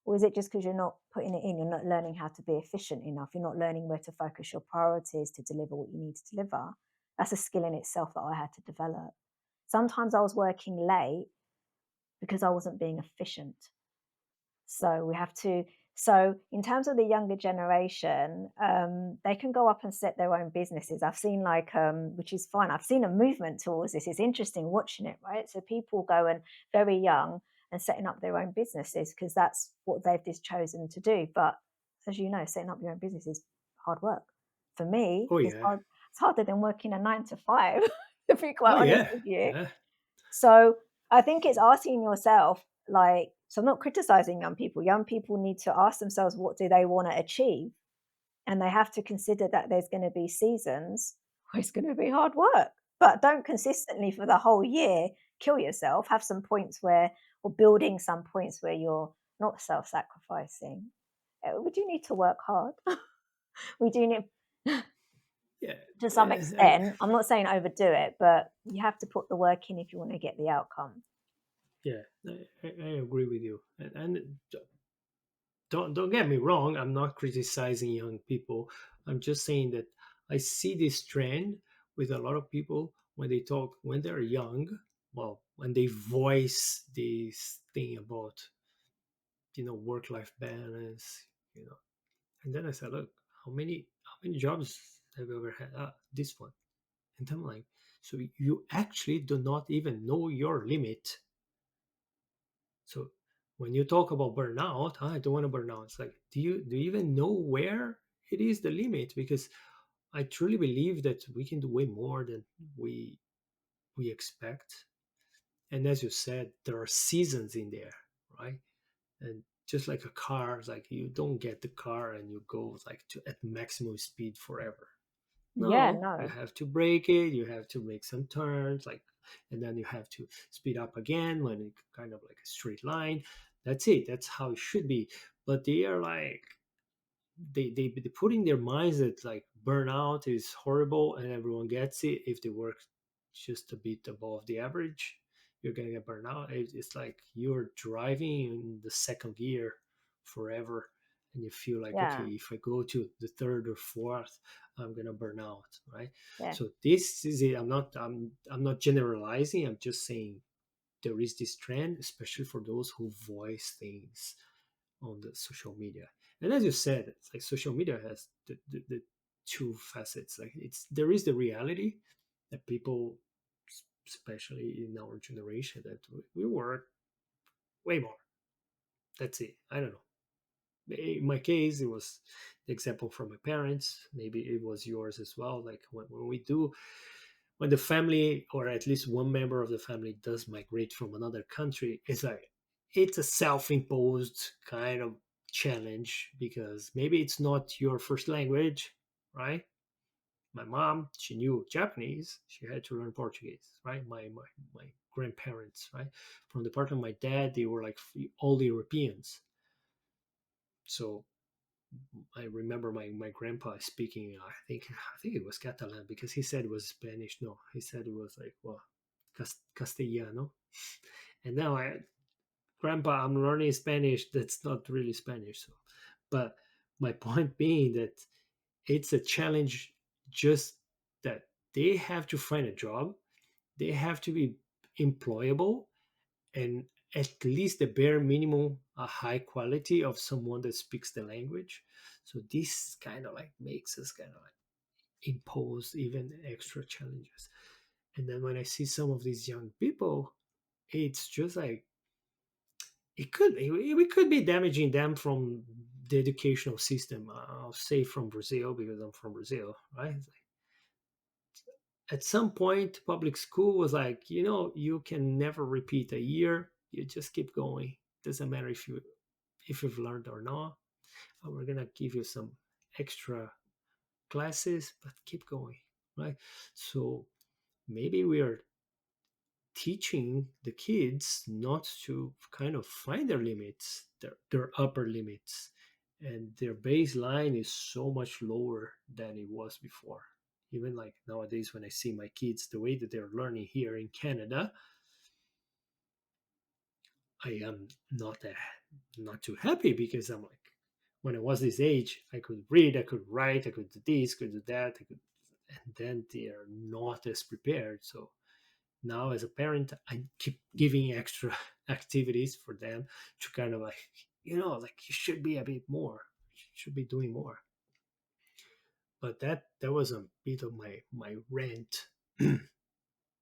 Or is it just because you're not putting it in, you're not learning how to be efficient enough, you're not learning where to focus your priorities to deliver what you need to deliver? That's a skill in itself that I had to develop. Sometimes I was working late because I wasn't being efficient. So we have to. So in terms of the younger generation, they can go up and set their own businesses. I've seen like, which is fine. I've seen a movement towards this. It's interesting watching it, right? So people go and very young and setting up their own businesses because that's what they've just chosen to do. But as you know, setting up your own business is hard work. For me, Oh it's yeah. hard. It's harder than working a 9 to 5, to be quite Oh honest yeah. with you. Yeah. So I think it's asking yourself, like, so I'm not criticizing young people. Young people need to ask themselves, what do they want to achieve? And they have to consider that there's going to be seasons where it's going to be hard work, but don't consistently for the whole year kill yourself. Have some points where, or building some points where you're not self sacrificing. We do need to work hard. We do need, Yeah. to some I, extent. I'm not saying overdo it, but you have to put the work in if you want to get the outcome. yeah. I agree with you. And don't get me wrong. I'm not criticizing young people. I'm just saying that I see this trend with a lot of people when they talk when they're young. Well, when they voice this thing about work life balance, and then I said, look, how many jobs have you ever had? This one. And I'm like, so you actually do not even know your limit. So when you talk about burnout, I don't want to burn out. It's like, do you even know where it is the limit? Because I truly believe that we can do way more than we we expect. And as you said, there are seasons in there, right? And just like a car, it's like you don't get the car and you go like to at maximum speed forever. Yeah, No, you no. have to break it. You have to make some turns, like, and then you have to speed up again when it kind of like a straight line. That's it. That's how it should be. But they are like they put in their minds that like burnout is horrible and everyone gets it if they work just a bit above the average. You're gonna get burnout. It's like you're driving in the second gear forever, and you feel like, okay, Yeah, if I go to the third or fourth, I'm gonna burn out, right? yeah, So this is it. I'm not generalizing. I'm just saying there is this trend, especially for those who voice things on the social media. And as you said, it's like social media has the two facets. Like there is the reality that people, especially in our generation, that we work way more. That's it. I don't know. In my case, it was the example from my parents. Maybe it was yours as well. Like when the family, or at least one member of the family, does migrate from another country, it's a self-imposed kind of challenge because maybe it's not your first language, right? My mom, she knew Japanese, she had to learn Portuguese, right? My grandparents, right? From the part of my dad, they were like all Europeans. So I remember my grandpa speaking. I think it was Catalan because he said it was Spanish. No, he said it was like, well, Castellano. And now Grandpa, I'm learning Spanish. That's not really Spanish. So, but my point being that it's a challenge. Just that they have to find a job. They have to be employable, and at least the bare minimum a high quality of someone that speaks the language. So this kind of like makes us kind of like impose even extra challenges. And then when I see some of these young people, it's just like we could be damaging them from the educational system. I'll say from Brazil because I'm from Brazil, right? At some point public school was like, you can never repeat a year, you just keep going. Doesn't matter if you've learned or not. We're gonna give you some extra classes, but keep going, right? So maybe we are teaching the kids not to kind of find their limits, their upper limits, and their baseline is so much lower than it was before. Even like nowadays, when I see my kids, the way that they're learning here in Canada, I am not not too happy because I'm like, when I was this age, I could read, I could write, I could do this, could do that, I could, and then they are not as prepared. So now as a parent, I keep giving extra activities for them to kind of like, like you should be a bit more, you should be doing more. But that was a bit of my rant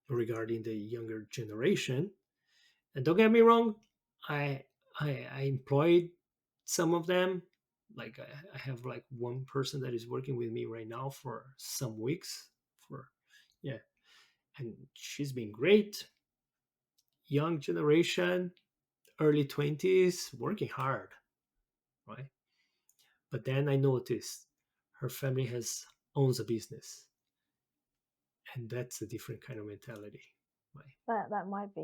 regarding the younger generation. And don't get me wrong, I I employed some of them. Like I have like one person that is working with me right now for some weeks. For yeah, and she's been great. Young generation, early 20s, working hard, right? But then I noticed her family has owns a business, and that's a different kind of mentality, right? That might be.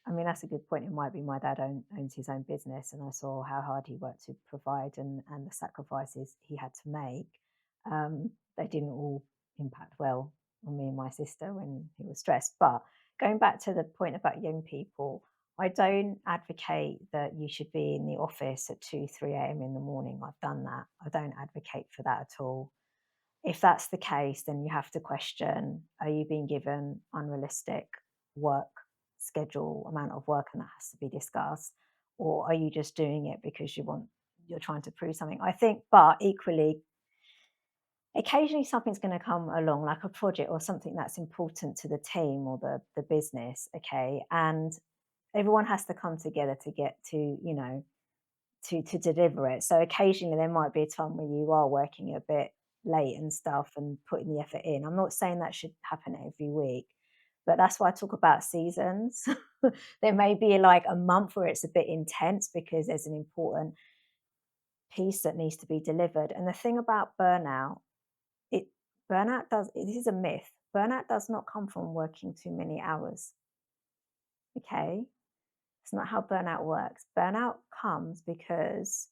I mean, that's a good point. It might be my dad owns his own business, and I saw how hard he worked to provide and the sacrifices he had to make. They didn't all impact well on me and my sister when he was stressed. But going back to the point about young people, I don't advocate that you should be in the office at 2, 3 a.m. in the morning. I've done that. I don't advocate for that at all. If that's the case, then you have to question, are you being given unrealistic work schedule, amount of work, and that has to be discussed? Or are you just doing it because you're trying to prove something? I think, but equally, occasionally something's going to come along, like a project or something that's important to the team or the business, okay? And everyone has to come together to get to, to deliver it. So occasionally there might be a time where you are working a bit late and stuff and putting the effort in. I'm not saying that should happen every week, but that's why I talk about seasons. There may be like a month where it's a bit intense because there's an important piece that needs to be delivered. And the thing about it burnout does this is a myth. Burnout does not come from working too many hours. Okay. It's not how burnout works. Burnout comes because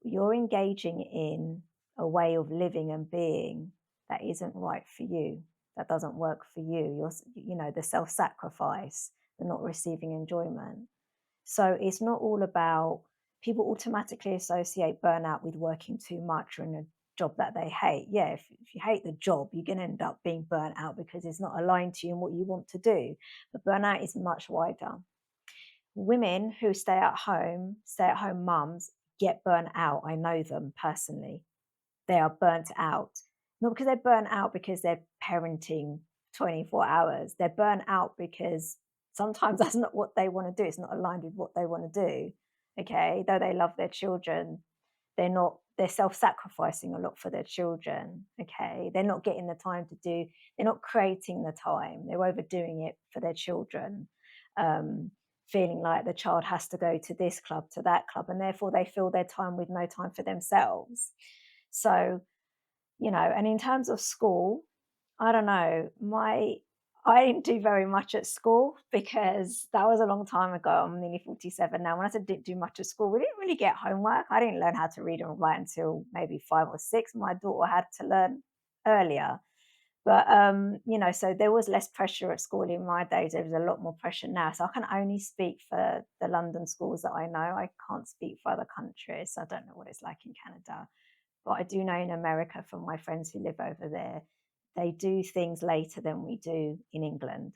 you're engaging in a way of living and being that isn't right for you, that doesn't work for you. The self-sacrifice, the not receiving enjoyment. So it's not all about, people automatically associate burnout with working too much or in a job that they hate. Yeah, if you hate the job, you're going to end up being burnt out because it's not aligned to you and what you want to do. But burnout is much wider. Women who stay at home mums, get burnt out. I know them personally. They are burnt out. Not because they're burnt out because they're parenting 24 hours. They're burnt out because sometimes that's not what they want to do. It's not aligned with what they want to do. Okay. Though they love their children, they're self-sacrificing a lot for their children. Okay. They're not getting the time to they're not creating the time. They're overdoing it for their children. Um, Feeling like the child has to go to this club, to that club, and therefore they fill their time with no time for themselves. So, and in terms of school, I don't know, I didn't do very much at school because that was a long time ago. I'm nearly 47 now. When I said didn't do much at school, we didn't really get homework. I didn't learn how to read and write until maybe 5 or 6. My daughter had to learn earlier. But so there was less pressure at school in my days. There was a lot more pressure now. So I can only speak for the London schools that I know. I can't speak for other countries. I don't know what it's like in Canada. But I do know in America from my friends who live over there, they do things later than we do in England.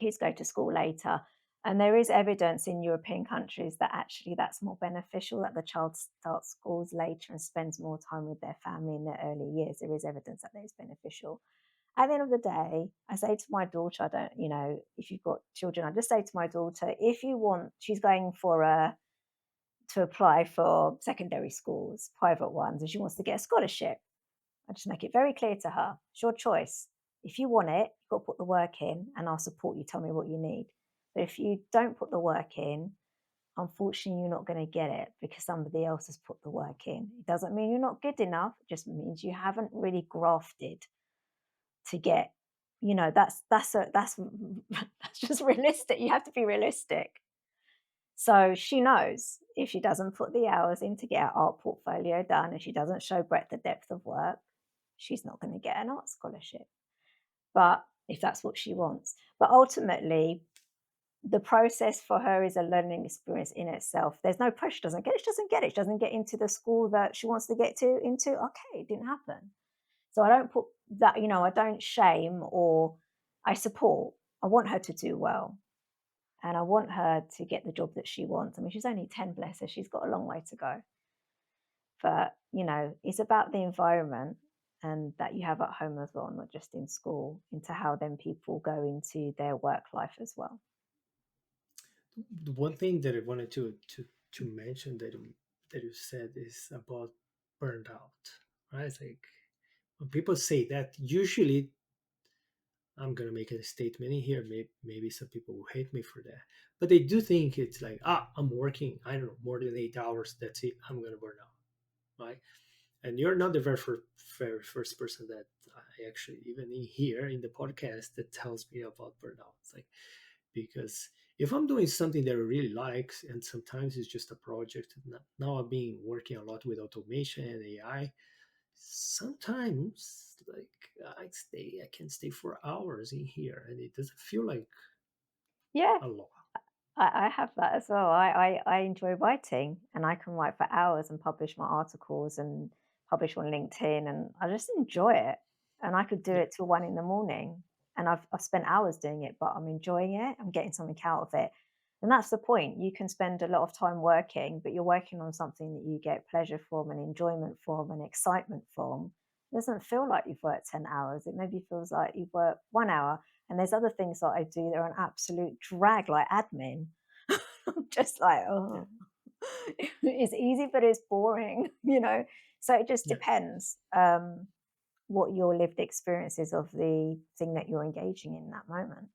Kids go to school later. And there is evidence in European countries that actually that's more beneficial, that the child starts schools later and spends more time with their family in their early years. There is evidence that that is beneficial. At the end of the day, I say to my daughter, I don't, if you've got children, I just say to my daughter, if you want, she's going to apply for secondary schools, private ones, and she wants to get a scholarship. I just make it very clear to her, it's your choice. If you want it, you've got to put the work in and I'll support you. Tell me what you need. But if you don't put the work in, unfortunately, you're not going to get it because somebody else has put the work in. It doesn't mean you're not good enough. It just means you haven't really grafted to get, that's that's just realistic. You have to be realistic. So she knows if she doesn't put the hours in to get her art portfolio done, and she doesn't show breadth and depth of work, she's not going to get an art scholarship. But if that's what she wants. But ultimately, the process for her is a learning experience in itself. There's no pressure. She doesn't get it. She doesn't get it. She doesn't get into the school that she wants to get to into. Okay, it didn't happen. So I don't put that. I don't shame or I support. I want her to do well, and I want her to get the job that she wants. I mean, she's only 10, bless her. She's got a long way to go. But it's about the environment and that you have at home as well, not just in school, into how then people go into their work life as well. The one thing that I wanted to mention that you said is about burned out, right? It's like when people say that, usually I'm gonna make a statement in here. Maybe some people will hate me for that, but they do think it's like, I'm working, I don't know, more than 8 hours. That's it. I'm gonna burn out, right? And you're not the very first person that I actually, even in here in the podcast, that tells me about burnout. It's like, because if I'm doing something that I really like, and sometimes it's just a project. Now I've been working a lot with automation and AI. Sometimes, like, I can stay for hours in here, and it doesn't feel like Yeah, a lot. I have that as well. I enjoy writing and I can write for hours and publish my articles and publish on LinkedIn and I just enjoy it. And I could do Yeah, it till 1 in the morning. And I've spent hours doing it, but I'm enjoying it. I'm getting something out of it. And that's the point. You can spend a lot of time working, but you're working on something that you get pleasure from and enjoyment from and excitement from. It doesn't feel like you've worked 10 hours. It maybe feels like you've worked 1 hour. And there's other things that I do that are an absolute drag, like admin. I'm just like, yeah, oh, it's easy, but it's boring, So it just yeah. depends what your lived experience is of the thing that you're engaging in that moment.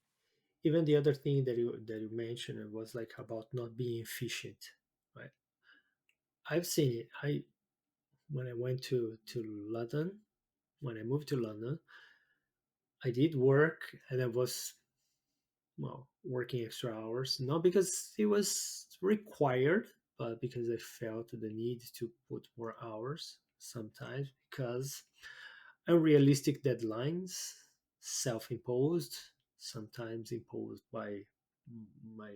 Even the other thing that you mentioned was like about not being efficient, right? I've seen it. I When I went to London, when I moved to London, I did work, and I was, well, working extra hours, not because it was required, but because I felt the need to put more hours sometimes because unrealistic deadlines, self-imposed, sometimes imposed by my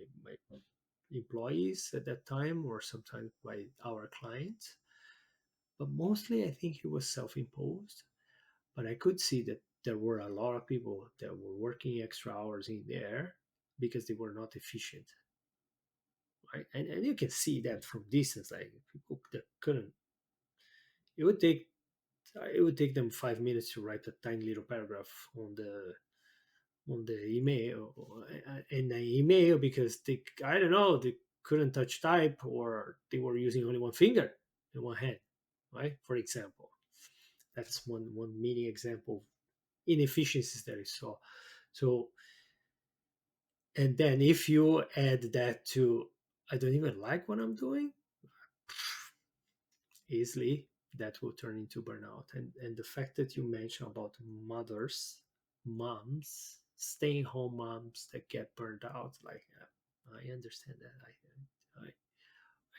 employees at that time, or sometimes by our clients. But mostly, I think it was self-imposed. But I could see that there were a lot of people that were working extra hours in there because they were not efficient, right? And you can see that from distance, like people that couldn't. It would take it would take them 5 minutes to write a tiny little paragraph on the email, in the email, because they, I don't know, they couldn't touch type, or they were using only one finger in one hand, right? For example, that's one mini example of inefficiencies that I saw. So, and then if you add that to, I don't even like what I'm doing, easily that will turn into burnout. And the fact that you mentioned about moms, staying home moms that get burned out, like, I understand that.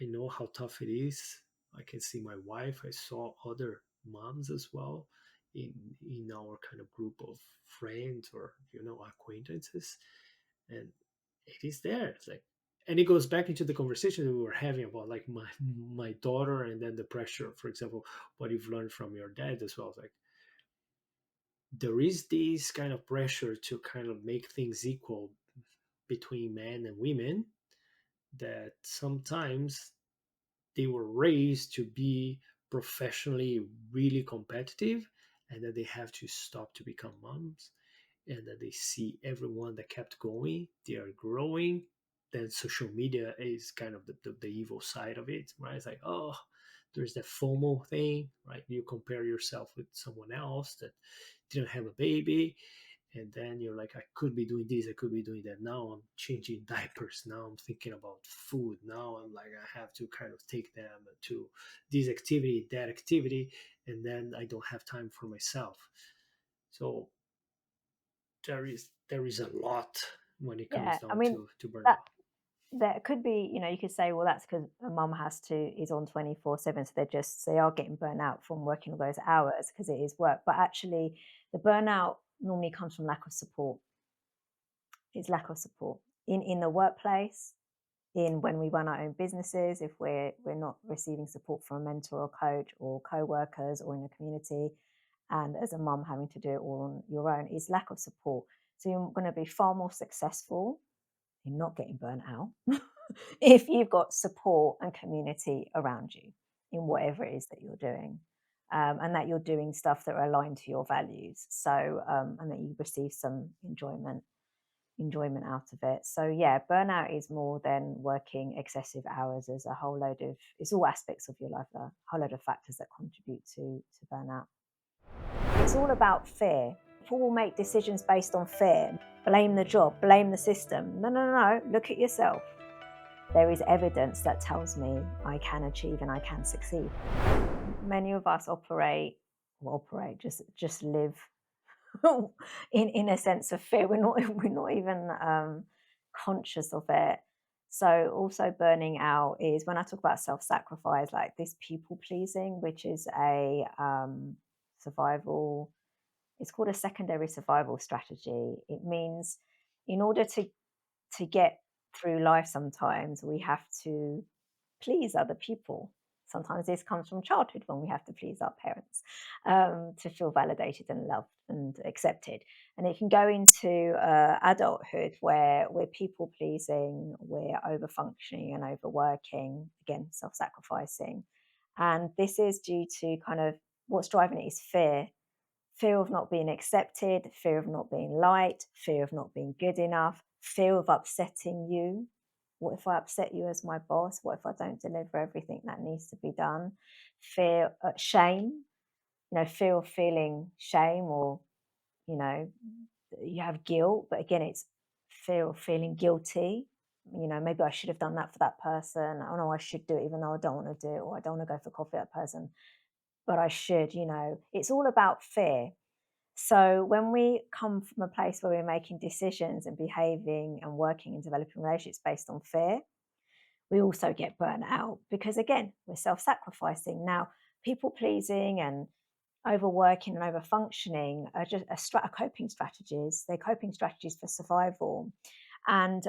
I know how tough it is. I can see my wife. I saw other moms as well in our kind of group of friends, or acquaintances, and it is there. It's like, and it goes back into the conversation that we were having about, like, my daughter, and then the pressure. For example, what you've learned from your dad as well. It's like there is this kind of pressure to kind of make things equal between men and women, that sometimes they were raised to be professionally really competitive, and that they have to stop to become moms, and that they see everyone that kept going, they are growing. Then social media is kind of the evil side of it, right? It's like, oh, there's that FOMO thing, right? You compare yourself with someone else that didn't have a baby, and then you're like, I could be doing this, I could be doing that. Now I'm changing diapers, now I'm thinking about food, now I'm like, I have to kind of take them to this activity, that activity, and then I don't have time for myself. So there is a lot when it comes Yeah, I down mean, to that burnout. there could be, you could say, well, that's because a mum is on 24/7, so they are getting burnt out from working all those hours because it is work. But actually, the burnout normally comes from lack of support. It's lack of support. in the workplace, in when we run our own businesses, if we're not receiving support from a mentor or coach or co-workers or in a community, and as a mum having to do it all on your own, is lack of support. So you're going to be far more successful in not getting burnt out if you've got support and community around you in whatever it is that you're doing. And that you're doing stuff that are aligned to your values. So and that you receive some enjoyment out of it. So yeah, burnout is more than working excessive hours. There's a whole load of, it's all aspects of your life, a whole load of factors that contribute to burnout. It's all about fear. People will make decisions based on fear. Blame the job, blame the system. No, no, no, no. Look at yourself. There is evidence that tells me I can achieve and I can succeed. Many of us just live in a sense of fear. We're not even conscious of it. So also burning out is when I talk about self-sacrifice, like this people pleasing, which is a survival. It's called a secondary survival strategy. It means in order to get through life, sometimes we have to please other people. Sometimes this comes from childhood when we have to please our parents to feel validated and loved and accepted. And it can go into adulthood where we're people pleasing, we're over functioning and overworking, again, self sacrificing. And this is due to kind of what's driving it is fear of not being accepted, fear of not being liked, fear of not being good enough, fear of upsetting you. What if I upset you as my boss? What if I don't deliver everything that needs to be done? Fear, shame, fear of feeling shame, or, you know, you have guilt, but again, it's fear of feeling guilty. Maybe I should have done that for that person. Oh no, I should do it even though I don't want to do it, or I don't want to go for coffee with that person, but I should. It's all about fear. So when we come from a place where we're making decisions and behaving and working and developing relationships based on fear, we also get burnt out because again, we're self-sacrificing. Now, people pleasing and overworking and overfunctioning are just coping strategies. They're coping strategies for survival, and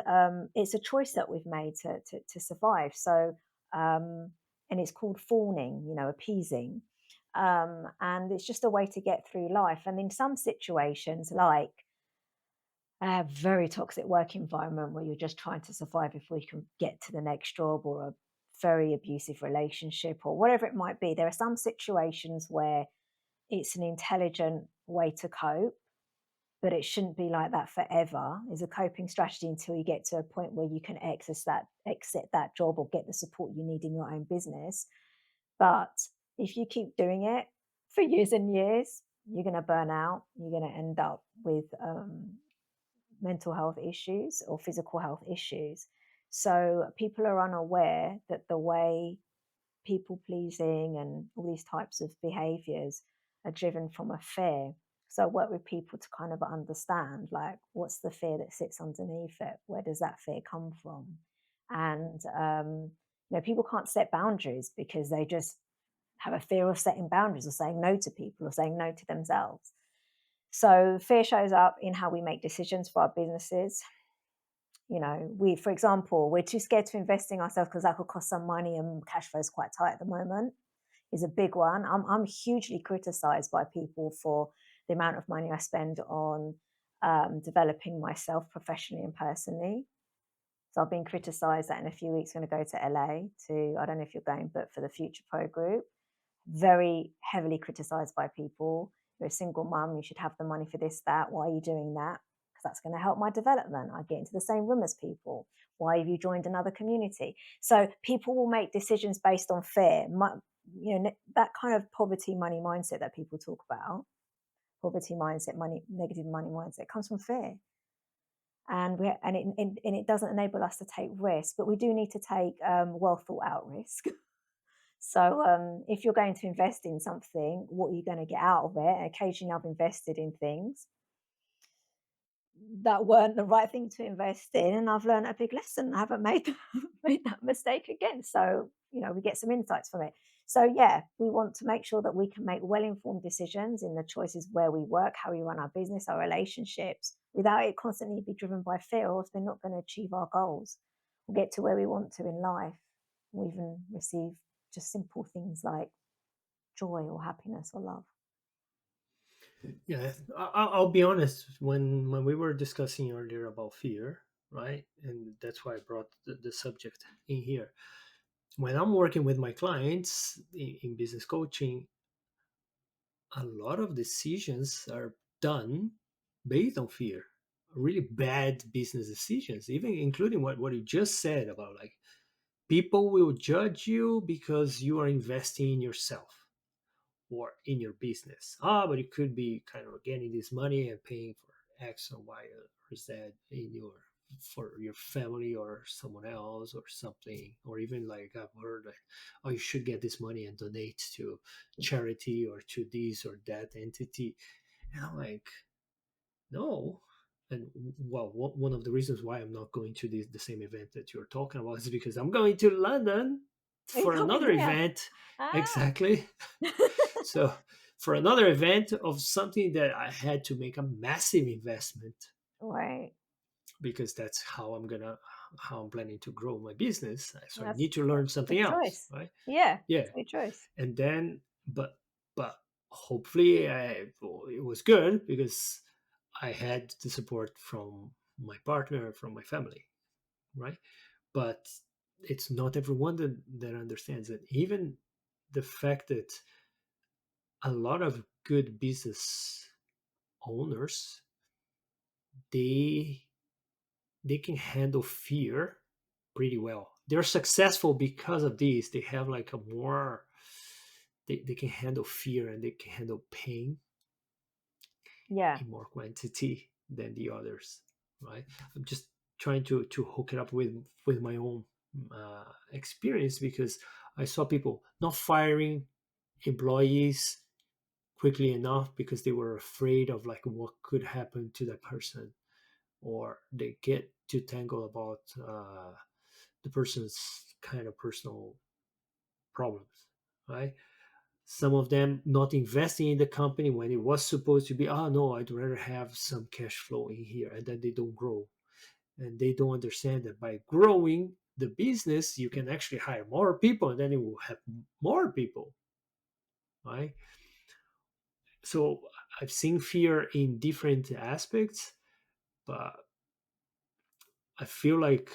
it's a choice that we've made to survive. So, and it's called fawning, appeasing, and it's just a way to get through life. And in some situations, like a very toxic work environment where you're just trying to survive if we can get to the next job, or a very abusive relationship, or whatever it might be, there are some situations where it's an intelligent way to cope, but it shouldn't be like that forever. Is a coping strategy until you get to a point where you can exit that job or get the support you need in your own business. But if you keep doing it for years and years, you're going to burn out. You're going to end up with mental health issues or physical health issues. So people are unaware that the way people pleasing and all these types of behaviors are driven from a fear. So I work with people to kind of understand, like, what's the fear that sits underneath it? Where does that fear come from? And people can't set boundaries because they just have a fear of setting boundaries or saying no to people or saying no to themselves. So fear shows up in how we make decisions for our businesses. For example, we're too scared to invest in ourselves because that could cost some money, and cash flow is quite tight at the moment, is a big one. I'm hugely criticized by people for the amount of money I spend on developing myself professionally and personally. So I've been criticized that in a few weeks I'm going to go to LA to, I don't know if you're going, but for the Future Pro group. Very heavily criticized by people. You're a single mum, you should have the money for this, that. Why are you doing that? Because that's going to help my development. I get into the same room as people. Why have you joined another community? So people will make decisions based on fear. That kind of poverty money mindset that people talk about, poverty mindset, negative money mindset, comes from fear. And it doesn't enable us to take risk, but we do need to take well thought out risk. So if you're going to invest in something, what are you going to get out of it? And occasionally I've invested in things that weren't the right thing to invest in, and I've learned a big lesson. I haven't made that mistake again. So we get some insights from it. So, yeah, we want to make sure that we can make well informed decisions in the choices where we work, how we run our business, our relationships, without it constantly be driven by fear, or else we're not going to achieve our goals or get to where we want to in life, or even receive just simple things like joy or happiness or love. Yeah, I'll be honest. When we were discussing earlier about fear, right, and that's why I brought the subject in here. When I'm working with my clients in business coaching, a lot of decisions are done based on fear. Really bad business decisions, even including what you just said about like people will judge you because you are investing in yourself or in your business. But it could be kind of getting this money and paying for X or Y or Z in your for your family or someone else or something, or even like I've heard like, oh, you should get this money and donate to charity or to this or that entity. And I'm like, no. And well, one of the reasons why I'm not going to the same event that you're talking about is because I'm going to London Are you for coming another here? event. Ah, Exactly. So for another event of something that I had to make a massive investment right. because that's how I'm planning to grow my business. So I need to learn That's a something good else, choice. right? Yeah, Yeah. it's a good choice. And then but hopefully it was good because I had the support from my partner, from my family, right? But it's not everyone that understands it. Even the fact that a lot of good business owners, they they can handle fear pretty well. They're successful because of this. They have like a more they can handle fear and they can handle pain Yeah, in more quantity than the others, right? I'm just trying to hook it up with my own experience because I saw people not firing employees quickly enough because they were afraid of like what could happen to that person, or they get too tangled about the person's kind of personal problems, right? Some of them not investing in the company when it was supposed to be, oh no, I'd rather have some cash flow in here, and then they don't grow. And they don't understand that by growing the business, you can actually hire more people and then it will have more people, right? So I've seen fear in different aspects, but I feel like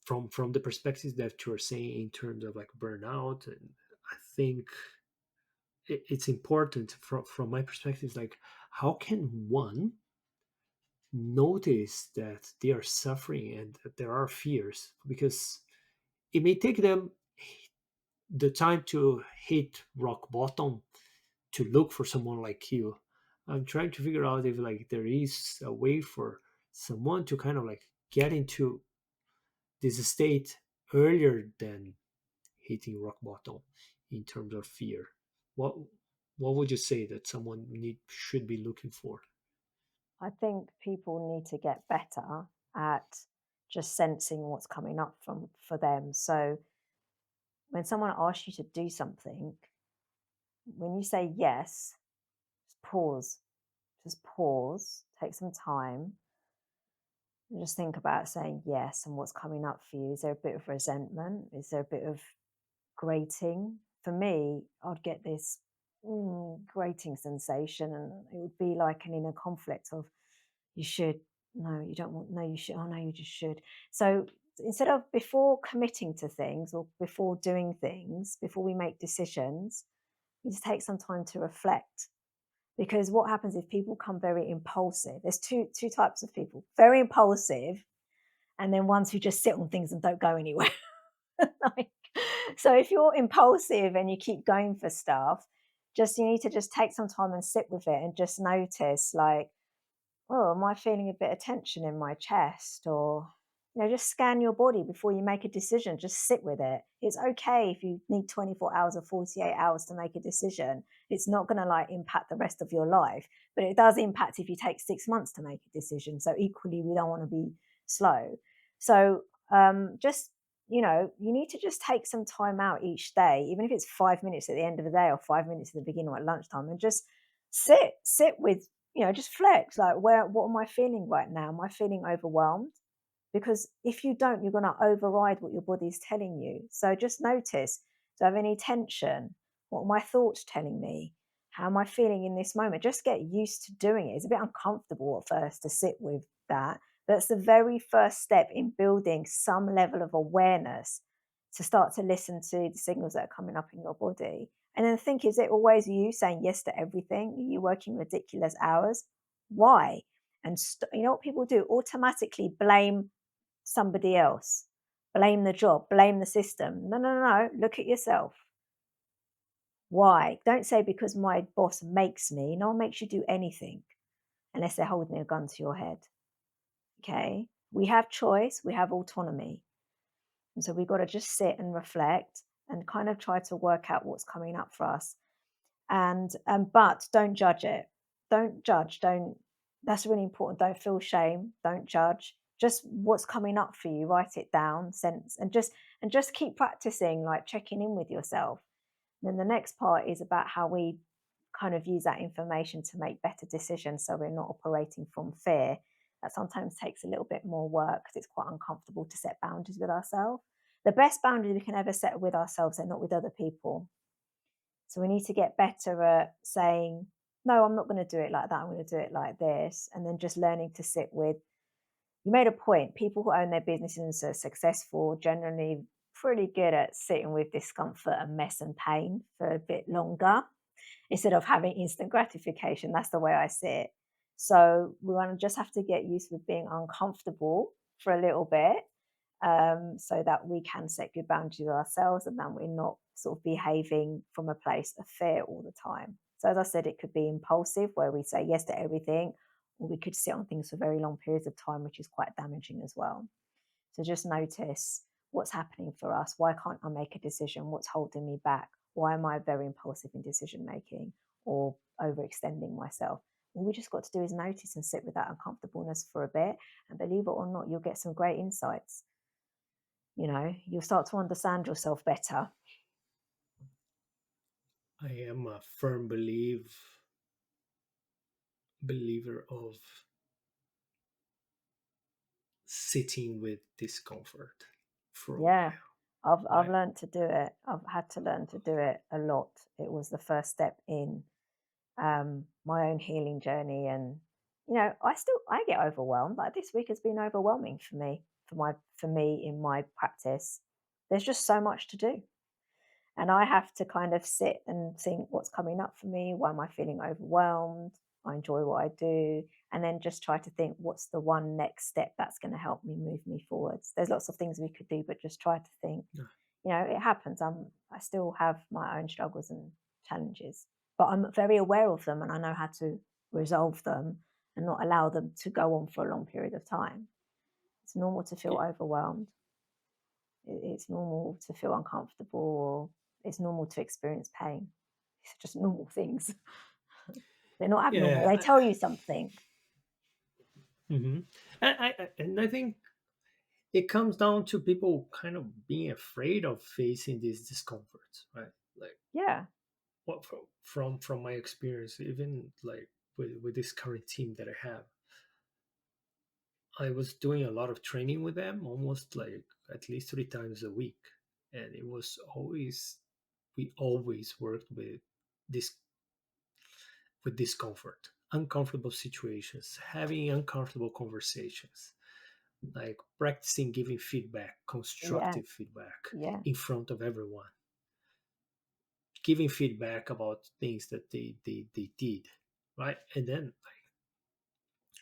from the perspective that you're saying in terms of like burnout, and I think it's important from my perspective, like how can one notice that they are suffering and that there are fears, because it may take them the time to hit rock bottom to look for someone like you. I'm trying to figure out if like there is a way for someone to kind of like get into this state earlier than hitting rock bottom in terms of fear. What would you say that someone should be looking for? I think people need to get better at just sensing what's coming up from for them. So when someone asks you to do something, when you say yes, just pause. Just pause, take some time, and just think about saying yes and what's coming up for you. Is there a bit of resentment? Is there a bit of grating? For me, I'd get this grating sensation, and it would be like an inner conflict of you should, no, you don't want, no, you should, oh, no, you just should. So instead of before committing to things or before doing things, before we make decisions, we just take some time to reflect. Because what happens if people become very impulsive? There's two types of people: very impulsive, and then ones who just sit on things and don't go anywhere. Like, so if you're impulsive and you keep going for stuff, just you need to just take some time and sit with it and just notice, like, oh, am I feeling a bit of tension in my chest? Or, just scan your body before you make a decision. Just sit with it. It's okay if you need 24 hours or 48 hours to make a decision. It's not going to like impact the rest of your life, but it does impact if you take 6 months to make a decision. So equally, we don't want to be slow. So just you need to just take some time out each day, even if it's 5 minutes at the end of the day or 5 minutes at the beginning or at lunchtime, and just sit with, just flex. Like, what am I feeling right now? Am I feeling overwhelmed? Because if you don't, you're going to override what your body's telling you. So just notice, do I have any tension? What are my thoughts telling me? How am I feeling in this moment? Just get used to doing it. It's a bit uncomfortable at first to sit with that. That's the very first step in building some level of awareness to start to listen to the signals that are coming up in your body. And then think, is it always you saying yes to everything? Are you working ridiculous hours? Why? And you know what people do? Automatically blame somebody else. Blame the job, blame the system. No, no, no, no. Look at yourself. Why? Don't say because my boss makes me. No one makes you do anything unless they're holding a gun to your head. Okay. We have choice, we have autonomy. And so we've got to just sit and reflect and kind of try to work out what's coming up for us. And but don't judge it. Don't judge. Don't That's really important. Don't feel shame. Don't judge. Just what's coming up for you, write it down, sense, and just keep practicing, like checking in with yourself. Then the next part is about how we kind of use that information to make better decisions so we're not operating from fear. That sometimes takes a little bit more work because it's quite uncomfortable to set boundaries with ourselves. The best boundaries we can ever set with ourselves are not with other people. So we need to get better at saying, no, I'm not going to do it like that. I'm going to do it like this. And then just learning to sit with, you made a point. People who own their businesses and are successful generally pretty good at sitting with discomfort and mess and pain for a bit longer instead of having instant gratification. That's the way I see it. So we want to just have to get used with being uncomfortable for a little bit, so that we can set good boundaries with ourselves and then we're not sort of behaving from a place of fear all the time. So, as I said, it could be impulsive where we say yes to everything, or we could sit on things for very long periods of time, which is quite damaging as well. So just notice what's happening for us. Why can't I make a decision? What's holding me back? Why am I very impulsive in decision making or overextending myself? All we just got to do is notice and sit with that uncomfortableness for a bit. And believe it or not, you'll get some great insights. You'll start to understand yourself better. I am a firm believer of sitting with discomfort for a Yeah. while, I've right? learned to do it. I've had to learn to do it a lot. It was the first step in my own healing journey. And I get overwhelmed. Like this week has been overwhelming for me, for me in my practice. There's just so much to do. And I have to kind of sit and think what's coming up for me. Why am I feeling overwhelmed? I enjoy what I do. And then just try to think what's the one next step that's going to help me move me forwards. There's lots of things we could do, but just try to think, Yeah. it happens. I still have my own struggles and challenges, but I'm very aware of them and I know how to resolve them and not allow them to go on for a long period of time. It's normal to feel Yeah. overwhelmed. It's normal to feel uncomfortable, or it's normal to experience pain. It's just normal things. They're not abnormal. Yeah. They tell you something. Mhm. And I think it comes down to people kind of being afraid of facing these discomforts, right? Like Yeah. what from my experience, even like with this current team that I have, I was doing a lot of training with them, almost like at least 3 times a week, and it was always we always worked this with discomfort, uncomfortable situations, having uncomfortable conversations, like practicing giving feedback, Yeah. constructive feedback Yeah. in front of everyone, giving feedback about things that they did, right? And then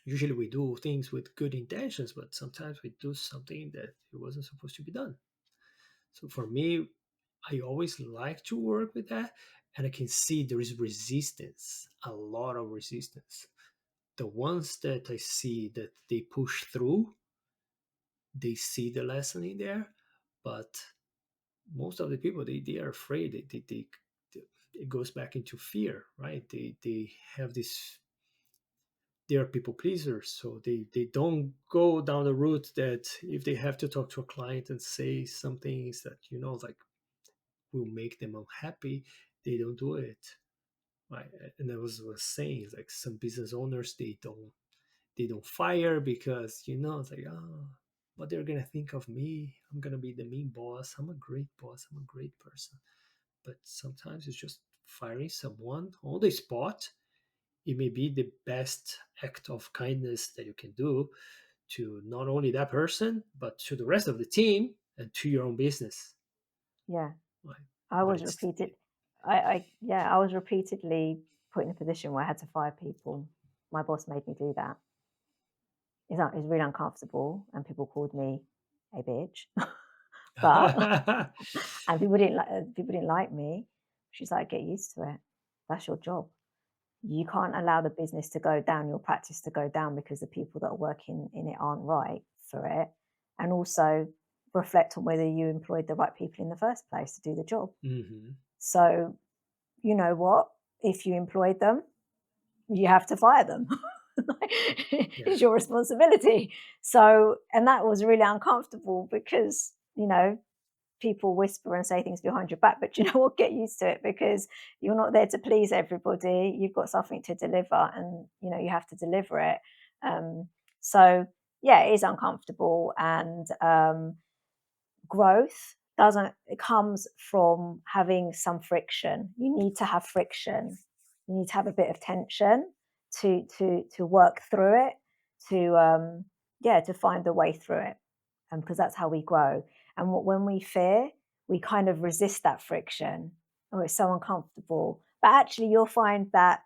usually we do things with good intentions, but sometimes we do something that it wasn't supposed to be done. So for me, I always like to work with that, and I can see there is resistance, a lot of resistance. The ones that I see that they push through, they see the lesson in there, but most of the people they are afraid. It goes back into fear, right? They have this they are people pleasers, so they don't go down the route that if they have to talk to a client and say some things that like will make them unhappy, they don't do it. Right? And I was saying like some business owners, they don't fire because it's like, oh, what they're gonna think of me. I'm gonna be the mean boss. I'm a great boss. I'm a great person. But sometimes it's just firing someone on the spot. It may be the best act of kindness that you can do to not only that person, but to the rest of the team and to your own business. Yeah. Right? I But was repeated. I was repeatedly put in a position where I had to fire people. My boss made me do that. It's really uncomfortable, and people called me a bitch. But and people didn't like me. She's like, get used to it. That's your job. You can't allow the business to go down, your practice to go down because the people that are working in it aren't right for it. And also reflect on whether you employed the right people in the first place to do the job. hmm So, you know what? If you employed them, you have to fire them. Yeah. It's your responsibility. So, and that was really uncomfortable because, people whisper and say things behind your back, but you know what? Get used to it because you're not there to please everybody. You've got something to deliver, and you have to deliver it. Um, so yeah, it is uncomfortable, and growth doesn't it comes from having some friction. You need to have friction. You need to have a bit of tension to work through it, to to find the way through it, because that's how we grow. And when we fear, we kind of resist that friction. Oh, it's so uncomfortable. But actually, you'll find that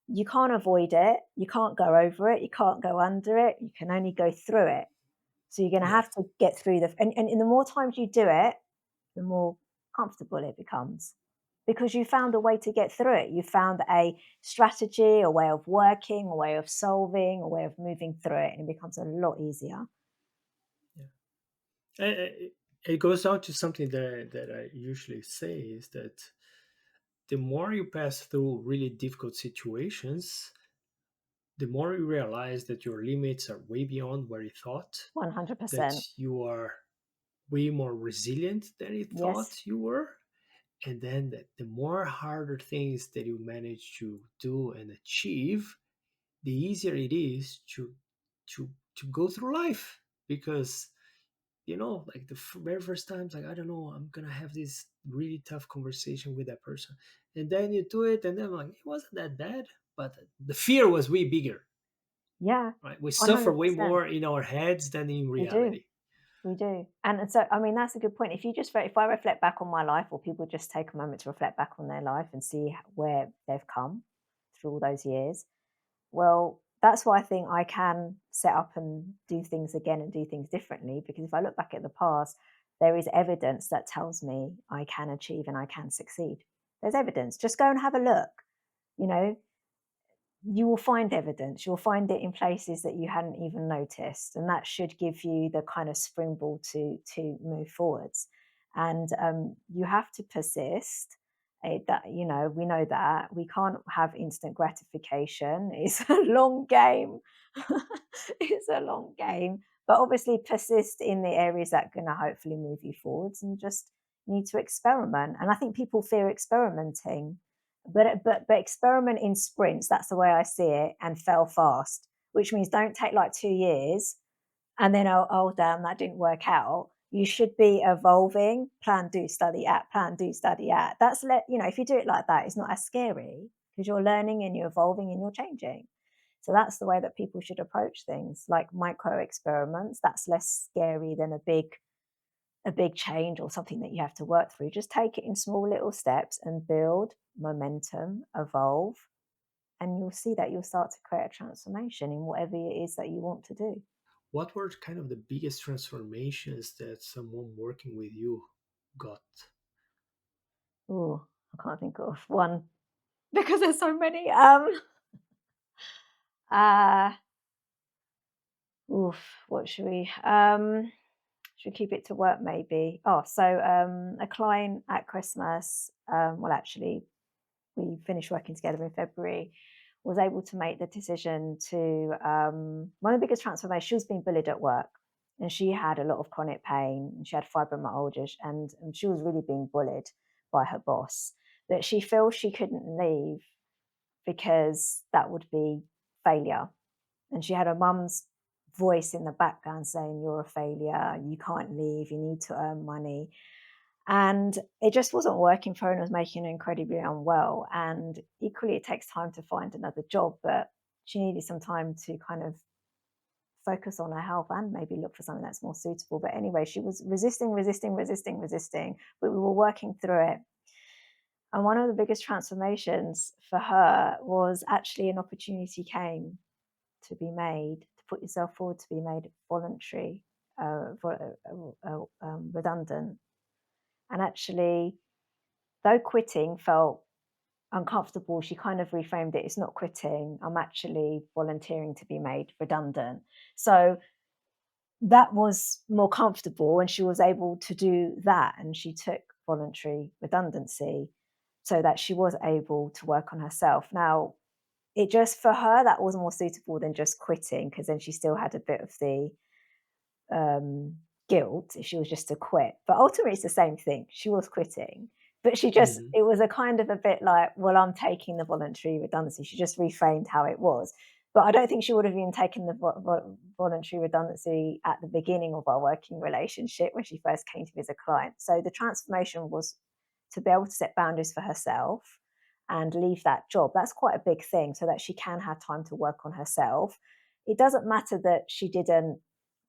you can't avoid it. You can't go over it. You can't go under it. You can only go through it. So you're going to Yeah. have to get through and the more times you do it, the more comfortable it becomes because you found a way to get through it. You found a strategy, a way of working, a way of solving, a way of moving through it, and it becomes a lot easier. Yeah. It goes down to something that I usually say is that the more you pass through really difficult situations, the more you realize that your limits are way beyond where you thought, that 100%. you are way more resilient than you Yes. thought you were, and then that the more harder things that you manage to do and achieve, the easier it is to go through life. Because like the very first times, like, I don't know, I'm gonna have this really tough conversation with that person, and then you do it, and then like it wasn't that bad, but the fear was way bigger. Yeah. Right? We suffer way 100%. more in our heads than in We do. reality. We do. And so, I mean, that's a good point. If I reflect back on my life, or people just take a moment to reflect back on their life and see where they've come through all those years, well, that's why I think I can set up and do things again and do things differently. Because if I look back at the past, there is evidence that tells me I can achieve and I can succeed. There's evidence. Just go and have a look. You know, you will find evidence. You'll find it in places that you hadn't even noticed, and that should give you the kind of springboard to move forwards. And you have to persist. That we know that we can't have instant gratification. It's a long game. It's a long game, but obviously persist in the areas that are going to hopefully move you forwards, and just need to experiment. And I think people fear experimenting, but experiment in sprints. That's the way I see it, and fail fast, which means don't take like 2 years and then oh damn, that didn't work out. You should be evolving. Plan, do, study at. Plan, do, study at. If you do it like that, it's not as scary because you're learning and you're evolving and you're changing. So that's the way that people should approach things, like micro experiments. That's less scary than a big change or something that you have to work through. Just take it in small little steps and build momentum, evolve, and you'll see that you'll start to create a transformation in whatever it is that you want to do. What were kind of the biggest transformations that someone working with you got? Oh, I can't think of one because there's so many. Uh, what should we keep it to work maybe? Oh, so a client at Christmas, well, actually, we finished working together in February. was able to make the decision to, one of the biggest transformations, she was being bullied at work, and she had a lot of chronic pain, and she had fibromyalgia, and she was really being bullied by her boss. That she feels she couldn't leave because that would be failure. And she had her mum's voice in the background saying, "You're a failure, you can't leave, you need to earn money." And it just wasn't working for her and was making her incredibly unwell. And equally, it takes time to find another job, but she needed some time to kind of focus on her health and maybe look for something that's more suitable. But anyway, she was resisting, but we were working through it. And one of the biggest transformations for her was actually an opportunity came to be made, to put yourself forward to be made voluntary, redundant. And actually, though quitting felt uncomfortable, she kind of reframed it. It's not quitting. I'm actually volunteering to be made redundant. So that was more comfortable, and she was able to do that. And she took voluntary redundancy so that she was able to work on herself. Now, it just for her, that was more suitable than just quitting, because then she still had a bit of the um, guilt if she was just to quit. But ultimately, it's the same thing. She was quitting, but she just, Mhm. it was a kind of a bit like, well, I'm taking the voluntary redundancy. She just reframed how it was. But I don't think she would have even taken the voluntary redundancy at the beginning of our working relationship when she first came to me as a client. So the transformation was to be able to set boundaries for herself and leave that job. That's quite a big thing, so that she can have time to work on herself. It doesn't matter that she didn't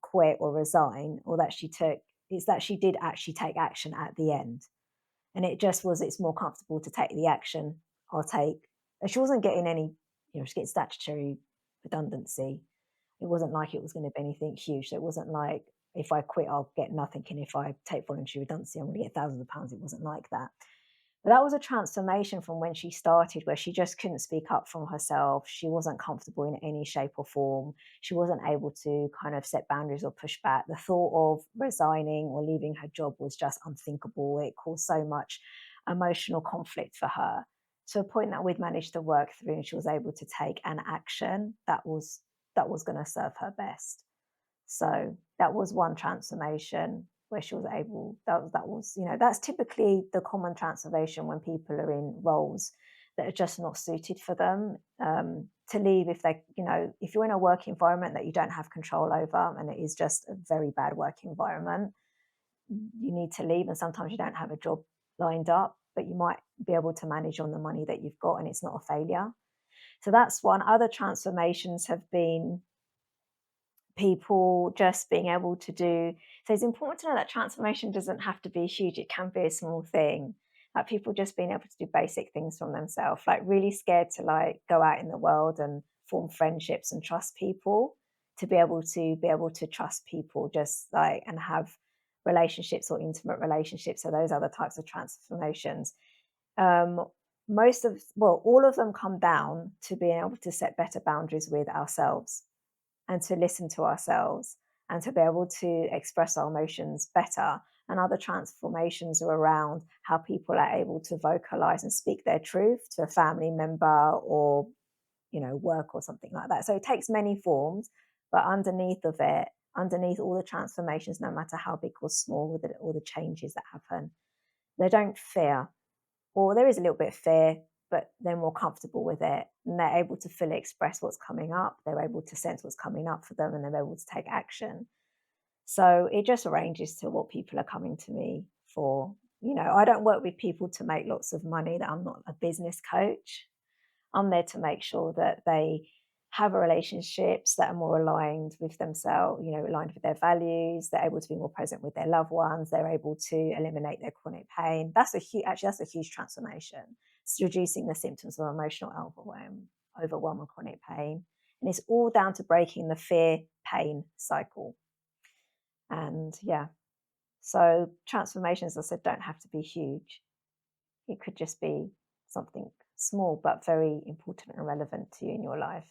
quit or resign, or that she took, it's that she did actually take action at the end. And it just was, it's more comfortable to take the action. I'll take, and she wasn't getting any, she's getting statutory redundancy. It wasn't like it was going to be anything huge. So it wasn't like, if I quit, I'll get nothing. And if I take voluntary redundancy, I'm going to get thousands of pounds. It wasn't like that. But that was a transformation from when she started, where she just couldn't speak up for herself. She wasn't comfortable in any shape or form. She wasn't able to kind of set boundaries or push back. The thought of resigning or leaving her job was just unthinkable. It caused so much emotional conflict for her, to a point that we'd managed to work through, and she was able to take an action that was going to serve her best. So that was one transformation where she was able, that was, that's typically the common transformation when people are in roles that are just not suited for them, to leave. If they, if you're in a work environment that you don't have control over, and it is just a very bad work environment, you need to leave. And sometimes you don't have a job lined up, but you might be able to manage on the money that you've got, and it's not a failure. So that's one. Other transformations have been people just being able to do, so it's important to know that transformation doesn't have to be huge. It can be a small thing, like people just being able to do basic things from themselves, like really scared to like go out in the world and form friendships and trust people, to be able to trust people, just like, and have relationships or intimate relationships. So those other types of transformations, um most of, well, all of them come down to being able to set better boundaries with ourselves, and to listen to ourselves, and to be able to express our emotions better. And other transformations are around how people are able to vocalize and speak their truth to a family member, or work, or something like that. So it takes many forms, but underneath of it, underneath all the transformations, no matter how big or small, with all the changes that happen, they don't fear, or there is a little bit of fear, but they're more comfortable with it, and they're able to fully express what's coming up. They're able to sense what's coming up for them, and they're able to take action. So it just ranges to what people are coming to me for. I don't work with people to make lots of money. That I'm not a business coach. I'm there to make sure that they have relationships that are more aligned with themselves, aligned with their values. They're able to be more present with their loved ones. They're able to eliminate their chronic pain. That's a huge transformation. It's reducing the symptoms of emotional overwhelm and chronic pain. And it's all down to breaking the fear pain cycle. And yeah, so transformations, as I said, don't have to be huge. It could just be something small but very important and relevant to you in your life.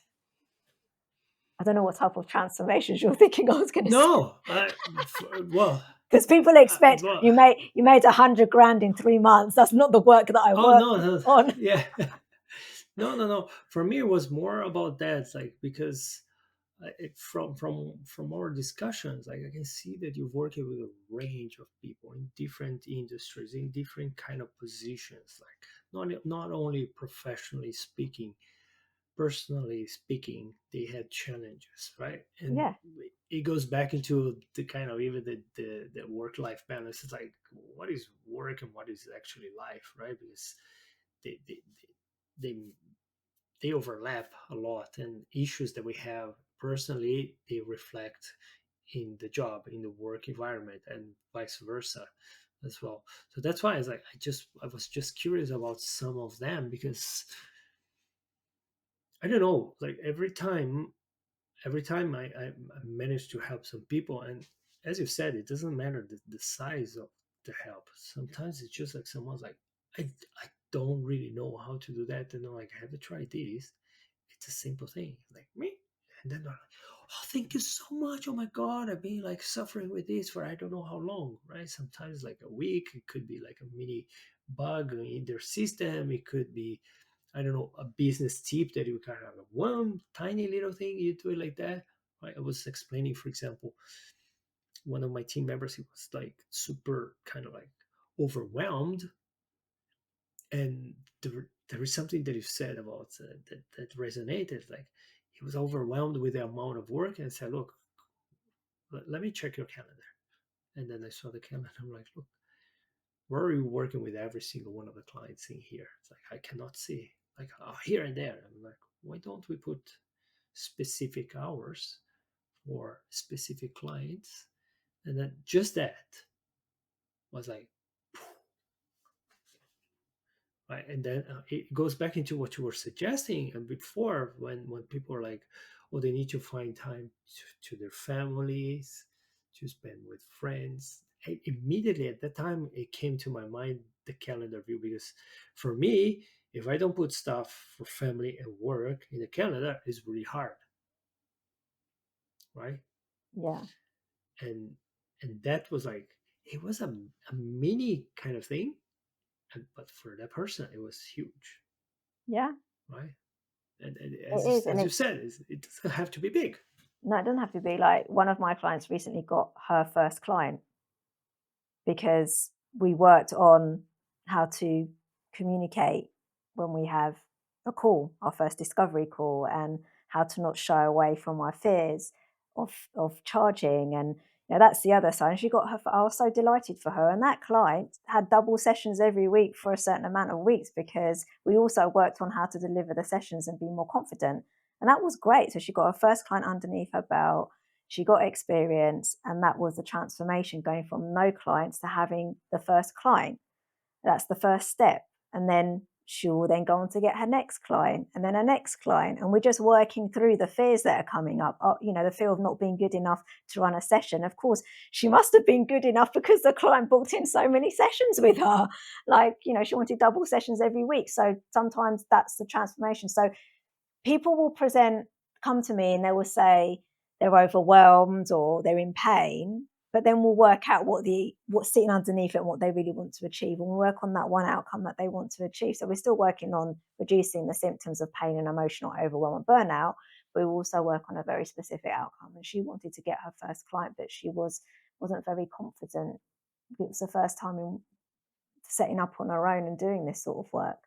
I don't know what type of transformations you're thinking I was going to say, No, well, because people expect well, you made 100 grand in 3 months. That's not the work that I oh work no, no, on. yeah, No, no, no. For me, it was more about that, like because from our discussions, like I can see that you're working with a range of people in different industries, in different kind of positions, like not only professionally speaking, personally speaking, they had challenges, right? And Yeah, it goes back into the kind of even the work life balance. It's like what is work and what is actually life, right? Because they they they, they they overlap a lot, and issues that we have personally they reflect in the job, in the work environment, and vice versa as well. So that's why I was just curious about some of them, because I don't know, like every time I manage to help some people, and as you said, it doesn't matter the size of the help. Sometimes it's just like someone's like, I don't really know how to do that, and I'm like, I have to try this. It's a simple thing, like me. And then they're like, oh, thank you so much. Oh my God, I've been like suffering with this for I don't know how long, right? Sometimes like a week, it could be like a mini bug in their system. It could be, I don't know, a business tip that you kind of have one tiny little thing, you do it like that. Right? I was explaining, for example, one of my team members, he was like super kind of like overwhelmed, and there is something that you said about that resonated. Like he was overwhelmed with the amount of work, and said, "Look, let me check your calendar." And then I saw the calendar. I'm like, "Look, where are you working with every single one of the clients in here?" It's like I cannot see, like here and there. I'm like, why don't we put specific hours for specific clients? And then just that was like, right? And then it goes back into what you were suggesting and before, when people are like, oh, they need to find time to their families, to spend with friends. Immediately at that time it came to my mind the calendar view, because for me, if I don't put stuff for family and work in the calendar, it's really hard, right? yeah, And and that was like, it was a mini kind of thing, but for that person it was huge, yeah. right? And It is, and as you said, it doesn't have to be big. no, it doesn't have to be. Like one of my clients recently got her first client because we worked on how to communicate when we have a call, our first discovery call, and how to not shy away from our fears of charging. And that's the other side. And she got her. I was so delighted for her. And that client had double sessions every week for a certain amount of weeks because we also worked on how to deliver the sessions and be more confident. And that was great. So she got her first client underneath her belt, she got experience, and that was the transformation, going from no clients to having the first client. That's the first step. And then she will then go on to get her next client and then her next client. And we're just working through the fears that are coming up. The fear of not being good enough to run a session. Of course, she must have been good enough because the client booked in so many sessions with her. Like, she wanted double sessions every week. So sometimes that's the transformation. So people will come to me and they will say they're overwhelmed or they're in pain, but then we'll work out what's sitting underneath it and what they really want to achieve, and we'll work on that one outcome that they want to achieve. So we're still working on reducing the symptoms of pain and emotional overwhelm and burnout, but we also work on a very specific outcome. And she wanted to get her first client, but she wasn't very confident. It was the first time in setting up on her own and doing this sort of work.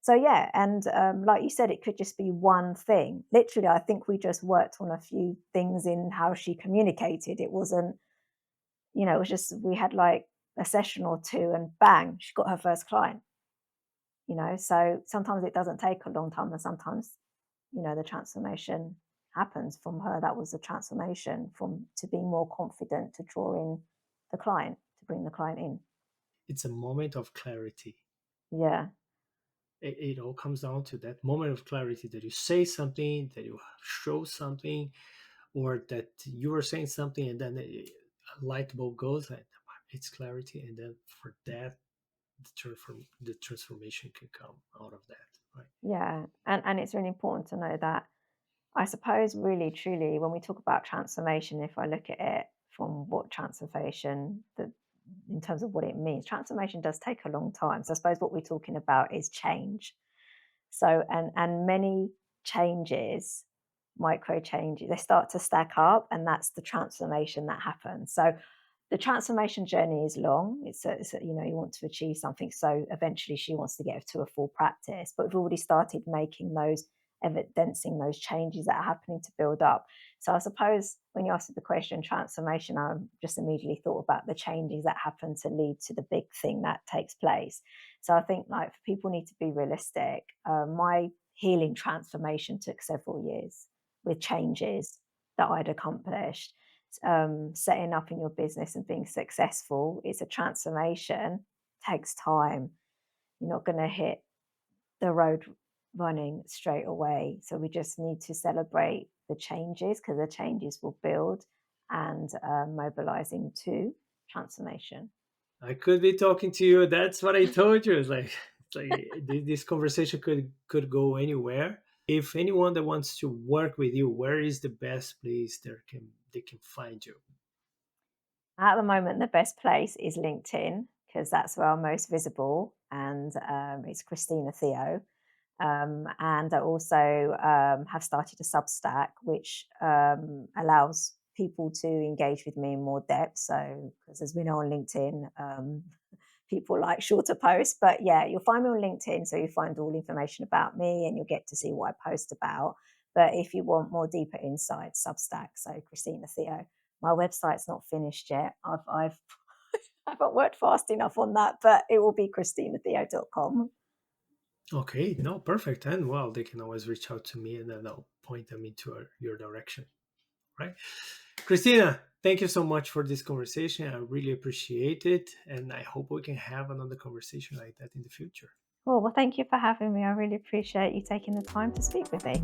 So yeah, and like you said, it could just be one thing. Literally, I think we just worked on a few things in how she communicated. It wasn't, it was just we had like a session or two, and bang, she got her first client. So sometimes it doesn't take a long time, and sometimes the transformation happens from her. That was the transformation from to be more confident to draw in the client, to bring the client in. It's a moment of clarity. Yeah, It all comes down to that moment of clarity, that you say something, that you show something, or that you are saying something, and then a light bulb goes, and it's clarity. And then for that, the transformation can come out of that, right? yeah, and it's really important to know that. I suppose, really, truly, when we talk about transformation, if I look at it from what transformation, in terms of what it means, transformation does take a long time. So I suppose what we're talking about is change. So, and many changes, micro changes, they start to stack up, and that's the transformation that happens. So the transformation journey is long. You want to achieve something. So eventually she wants to get to a full practice, but we've already started making those, evidencing those changes that are happening to build up. So I suppose when you asked the question transformation, I just immediately thought about the changes that happen to lead to the big thing that takes place. So I think like people need to be realistic. My healing transformation took several years with changes that I'd accomplished. Setting up in your business and being successful is a transformation, takes time. You're not going to hit the road running straight away. So we just need to celebrate the changes because the changes will build and mobilizing to transformation. I could be talking to you. That's what I told you. It's like this conversation could go anywhere. If anyone that wants to work with you, where is the best place they can find you? At the moment, the best place is LinkedIn because that's where I'm most visible, and it's Christina Theo. And I also have started a Substack, which allows people to engage with me in more depth. So, because as we know on LinkedIn, people like shorter posts. But yeah, you'll find me on LinkedIn, so you find all information about me, and you'll get to see what I post about. But if you want more deeper insights, Substack. So Christina Theo. My website's not finished yet. I've I haven't worked fast enough on that, but it will be christinatheo.com. Okay, no, perfect. And well, they can always reach out to me and then I'll point them into your direction, right? Christina, thank you so much for this conversation. I really appreciate it. And I hope we can have another conversation like that in the future. Cool. Well, thank you for having me. I really appreciate you taking the time to speak with me.